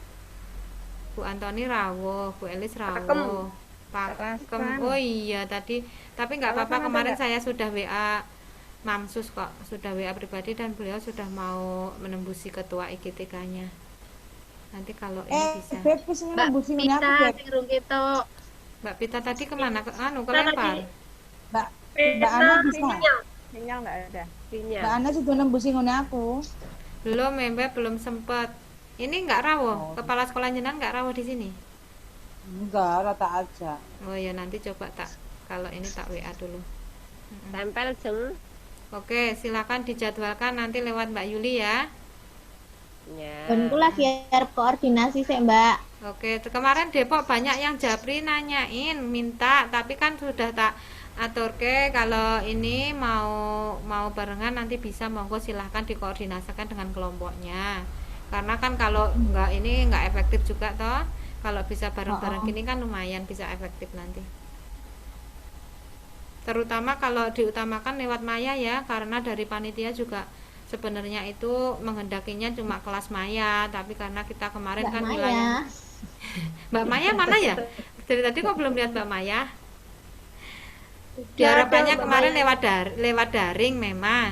Bu Antoni rawuh, Bu Elis rawuh, Pakem. Terasan. Oh iya tadi, tapi nggak apa-apa, Terasan ada kemarin nggak? saya sudah WA Mamsus kok, sudah WA pribadi dan beliau sudah mau menembusi ketua IGTK-nya. Nanti kalau ini bisa. Beb wis Mbak nembusi ngene Pita aku, Beb. sing rung ketok. Mbak Pita tadi kemana? Ke Nah, kelempar. Mbak Ana bisa. Sinyal nggak ada. Sinyal. Mbak Ana sudah nembusi ngene aku. Belum, Mbak belum sempat. Ini nggak rawuh, kepala sekolah jenengan nggak rawuh di sini. Enggak, rata aja. Oh ya nanti coba tak, kalau ini tak WA dulu. Tempel jeng. Oke, silakan dijadwalkan nanti lewat Mbak Yuli ya. Ya. Dan ku lagi arep koordinasi sik Mbak. Oke, kemarin Depok banyak yang japri nanyain, minta, tapi kan sudah tak aturke. Kalau ini mau barengan nanti bisa, monggo silahkan dikoordinasikan dengan kelompoknya. Karena kan kalau enggak ini enggak efektif juga toh. Kalau bisa bareng-bareng gini kan lumayan bisa efektif nanti. Terutama kalau diutamakan lewat maya ya, karena dari panitia juga sebenarnya itu menghendakinya cuma kelas maya, tapi karena kita kemarin Mbak kan Maya. wilayah Mbak Maya mana ya? Dari tadi kok belum lihat Mbak Maya? Diharapkannya Mbak kemarin Maya. lewat daring memang.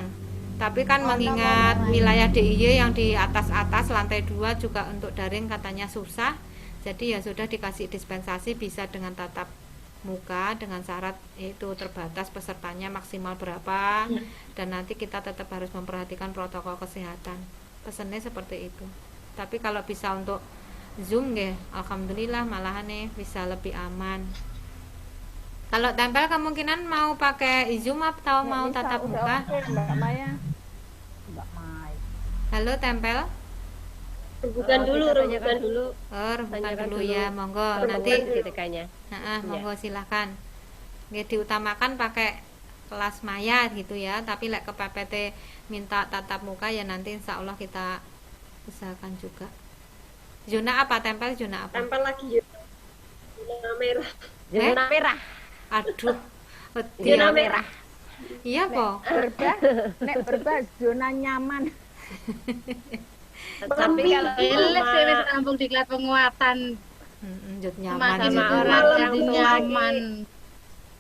Tapi kan mengingat wilayah DIY yang di atas-atas lantai 2 juga untuk daring katanya susah. Jadi ya sudah dikasih dispensasi bisa dengan tatap muka dengan syarat itu terbatas pesertanya maksimal berapa, dan nanti kita tetap harus memperhatikan protokol kesehatan. Pesannya seperti itu. Tapi kalau bisa untuk Zoom nggih, alhamdulillah malahan nih bisa lebih aman. Kalau tempel kemungkinan mau pakai Zoom atau mau Bisa, tatap udah muka? oke, Mbak Maya. Mbak Maya. Halo tempel. Rebukan dulu, Kita rebukan tanyakan dulu. Oh, rebukan Tanyakan dulu dulu. ya, monggo nanti. IGTK-nya. Monggo silahkan. Nggih diutamakan pakai kelas maya gitu ya, tapi lek ke PPT minta tatap muka ya nanti insya Allah kita usahakan juga. Zona apa tempel, zona apa? Tempel lagi ya. Zona merah. Zona merah. Aduh, Zona wedi. merah. Iya po. Nek berbah zona nyaman. Tapi kalau Elek sih wis sama rampung diklat penguatan Jut sama nyaman sama gitu. orang yang jadi tua nyaman.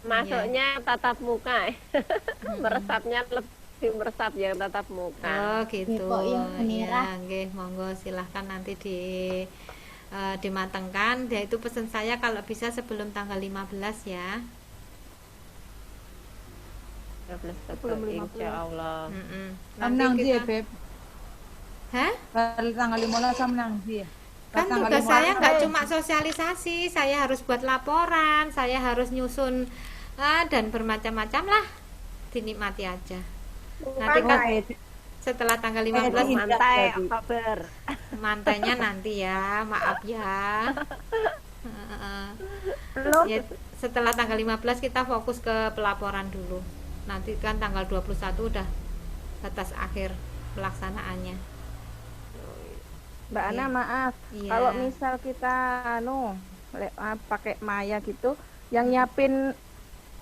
masuknya tatap muka, meresapnya lebih meresap yang tatap muka. Oh gitu. Kok yang merah? Iya, nggih, monggo silahkan nanti dimatangkan. Ya itu pesan saya kalau bisa sebelum tanggal 15 ya. 12 Belum Februari, 15. insya Allah. Menang sih ya, Beb. Hah? Kalau tanggal 15 saya menang sih ya. Kan Tanggal tugas saya 15. nggak cuma sosialisasi, saya harus buat laporan, saya harus nyusun dan bermacam-macam lah. Dinikmati aja. Nanti kan setelah tanggal 15 Mantai Oktober. mantainya nanti ya, maaf ya. Ya, setelah tanggal 15 kita fokus ke pelaporan dulu. Nanti kan tanggal 21 udah batas akhir pelaksanaannya. Mbak Ana maaf, Iya. kalau misal kita pakai Maya gitu, yang nyiapin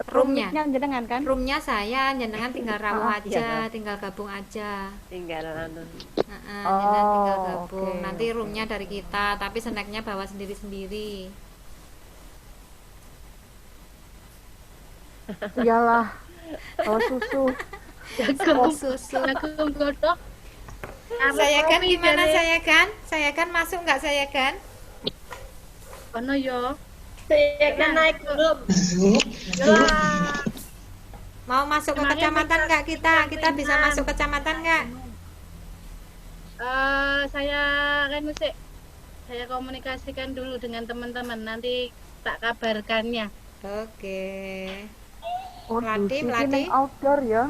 Roomnya. roomnya jenengan kan? Roomnya saya, jenengan tinggal rawuh Ah, aja, tinggal gabung aja. Tinggal Jenengan tinggal gabung. oke. Nanti roomnya dari kita, tapi snacknya bawa sendiri-sendiri. Iyalah, kalau susu. Oh, susu. Jagung godok. Saya kan gimana saya kan? Saya kan masuk nggak saya kan? Ono yo. Saya kan naik belum. Mau masuk ke Kemarin kecamatan kita- nggak kita? Kita bisa masuk kecamatan nggak? Saya kan mesti saya komunikasikan dulu dengan teman-teman, nanti tak kabarkannya. Oke. Oh, Melati, di sini Melati. neng outdoor ya.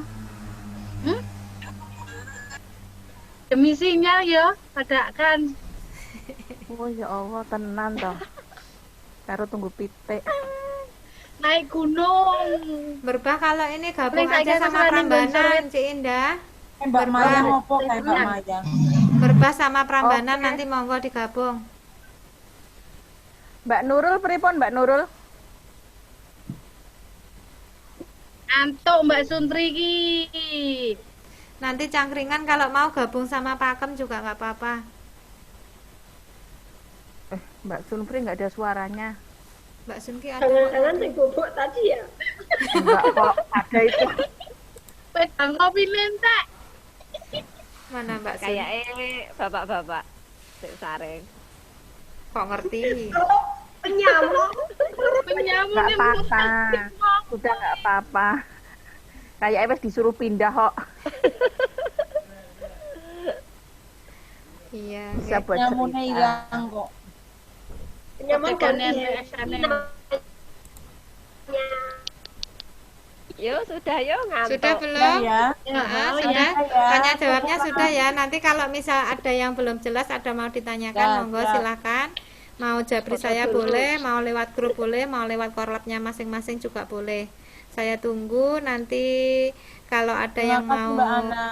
Demi sinyal ya, padakan. Oh ya Allah, tenan toh. Karo tunggu pitik. Naik gunung. Berbah kalau ini gabung Nek saya aja sama kesukaan Prambanan, Ci Indah. Mbak Maya ngopo kayak Mbak Maya. Berbah sama Prambanan Oke. nanti monggo digabung. Mbak Nurul pripun Mbak Nurul? Antuk Mbak Suntri ki. Nanti cangkringan kalau mau gabung sama Pakem juga nggak apa-apa. Mbak Sunfri nggak ada suaranya. Mbak Sunki ada. Jangan-jangan sing bubuk tadi ya. Enggak kok, ada itu. Pedang kopi lentek. Mana Mbak Sun? Kayak bapak-bapak sing sareng. Kok ngerti? Penyamuk. Penyamuk Nggak yang apa-apa. Sudah nggak apa-apa. Kayak wes disuruh pindah kok. Iya. Bisa buat Nyamuknya cerita. hilang kok. Penyamuk Tekonan ganti PSN. Yo sudah yo ngantuk. Sudah belum? Ya. Sudah. ya. Tanya jawabnya sudah ya. Nanti kalau misal ada yang belum jelas, ada mau ditanyakan, Ya, monggo ya. silakan. Mau japri saya boleh, mau lewat grup boleh, mau lewat korlapnya masing-masing juga boleh. Saya tunggu nanti kalau ada Terima yang kasih, mau. Mbak Ana.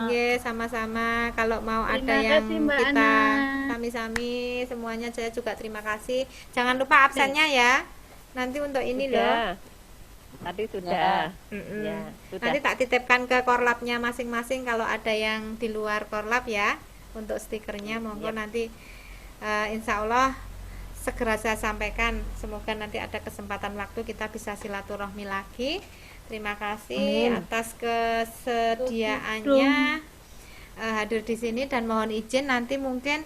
Iya, sama-sama. Kalau mau ada Terima yang kasih, Mbak kita Ana. sami-sami semuanya saya juga terima kasih. Jangan lupa absennya ya. Nanti untuk ini loh. Sudah. Tadi sudah. Mm-mm. Ya, sudah. Nanti tak titipkan ke korlapnya masing-masing kalau ada yang di luar korlap ya. Untuk stikernya monggo nanti insya Allah segera saya sampaikan. Semoga nanti ada kesempatan waktu kita bisa silaturahmi lagi. Terima kasih atas kesediaannya hadir di sini dan mohon izin nanti mungkin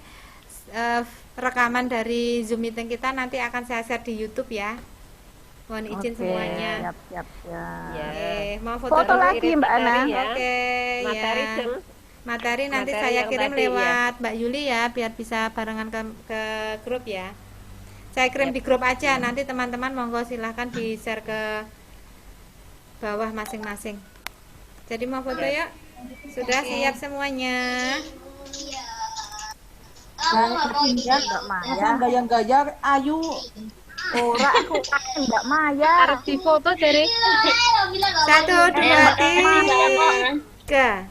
rekaman dari Zoom meeting kita nanti akan saya share di YouTube ya. Mohon izin Oke, semuanya. Siap. Ya. Mau foto, Foto dulu? lagi Mbak Ana. Materi ya. Oke, Materi ya. Jeng. Materi nanti Materi saya yang kirim tadi, lewat Mbak Yuli ya, biar bisa barengan ke grup ya. Saya kirim di grup aja, nanti teman-teman monggo silahkan di share ke bawah masing-masing. Jadi mau foto ya? Sudah siap semuanya? Mbak Maya. Yang gaya-gaya ayu. Ora aku Mbak Maya. Harus difoto dari 1, 2, 3.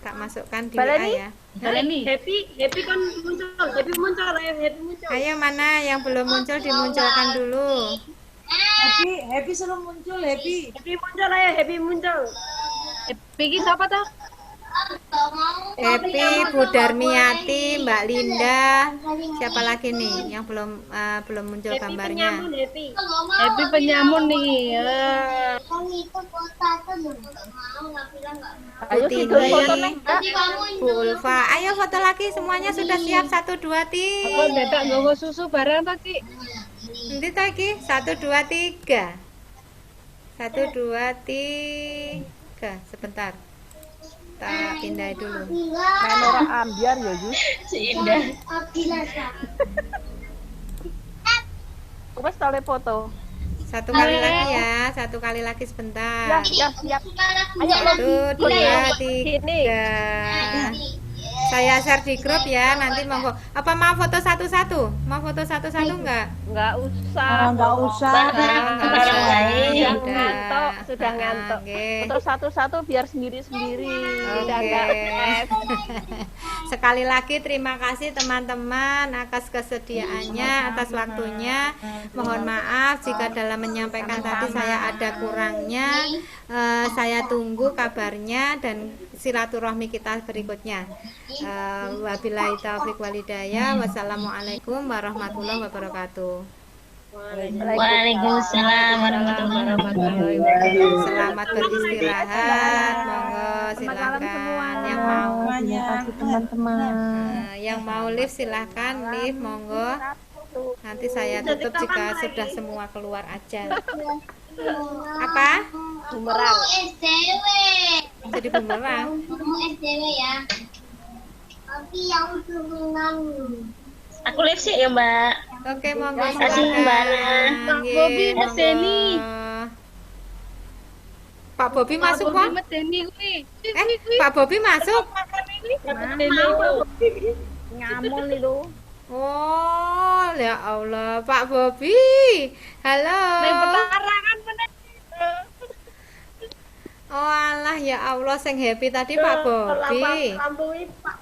Tak masukkan di WA Baleni? ya. Baleni. Happy kan muncul. Happy muncul, ayo Happy muncul. Ayo mana yang belum muncul dimunculkan dulu. Happy suruh muncul, Happy. Happy muncul ayo, Happy muncul. Piki siapa tuh? Happy, Bu Darmiati, Mbak Linda. Siapa lagi nih yang belum muncul Happy gambarnya? penyamun, Happy. Happy penyamun nih. Bu Tini, Bu Ulfa. Ayo foto lagi semuanya sudah siap 1 2 Aku 3. dadak nggawa susu barang to, Ki. Nanti lagi 1 2 3. 1 2 3. Sebentar. Tak pindah dulu. Menora ambiar ya, Yus. Si Indah. Wes tole foto. 1 kali lagi ya. 1 kali lagi sebentar. Ya, siap. Ayo, 1 2 Sini. 3. Saya share di grup ya. Nanti monggo. Apa mau foto satu-satu? Mau foto satu-satu enggak? Enggak usah. Enggak usah. Sudah ngantuk. Oke. Untuk satu-satu biar sendiri-sendiri. Udah Oke. enggak stres. Sekali lagi terima kasih teman-teman atas kesediaannya, atas waktunya. Mohon maaf jika dalam menyampaikan tadi saya ada kurangnya. Saya tunggu kabarnya dan silaturahmi kita berikutnya. Wabillahi taufiq walhidayah. Wassalamualaikum warahmatullahi wabarakatuh. Waalaikumsalam warahmatullahi wabarakatuh. Selamat beristirahat. Monggo silakan yang mau yang mau live silahkan live monggo. Nanti saya tutup jika sudah semua keluar aja. Apa? Bumerang. SDW. Jadi bumerang. SDW ya. Tapi yang turungan. Aku live sih ya, Mbak. Oke, monggo Kasih, Mbak. silakan. Pak Bobi Nggih, monggo. medeni. Pak Bobi masuk, Pak? Medeni kuwi. Pak Bobi masuk? Medeni itu. Ngamul itu. Oh, ya Allah, Pak Bobi. Halo. Nang pelarangan meneh. Oh alah, ya Allah, sing happy tadi Pak Bobi. Lampu Pak.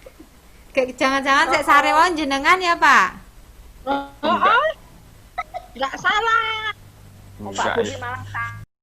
Jangan-jangan sik sarewon jenengan ya, Pak? Enggak salah. Pak Budi malah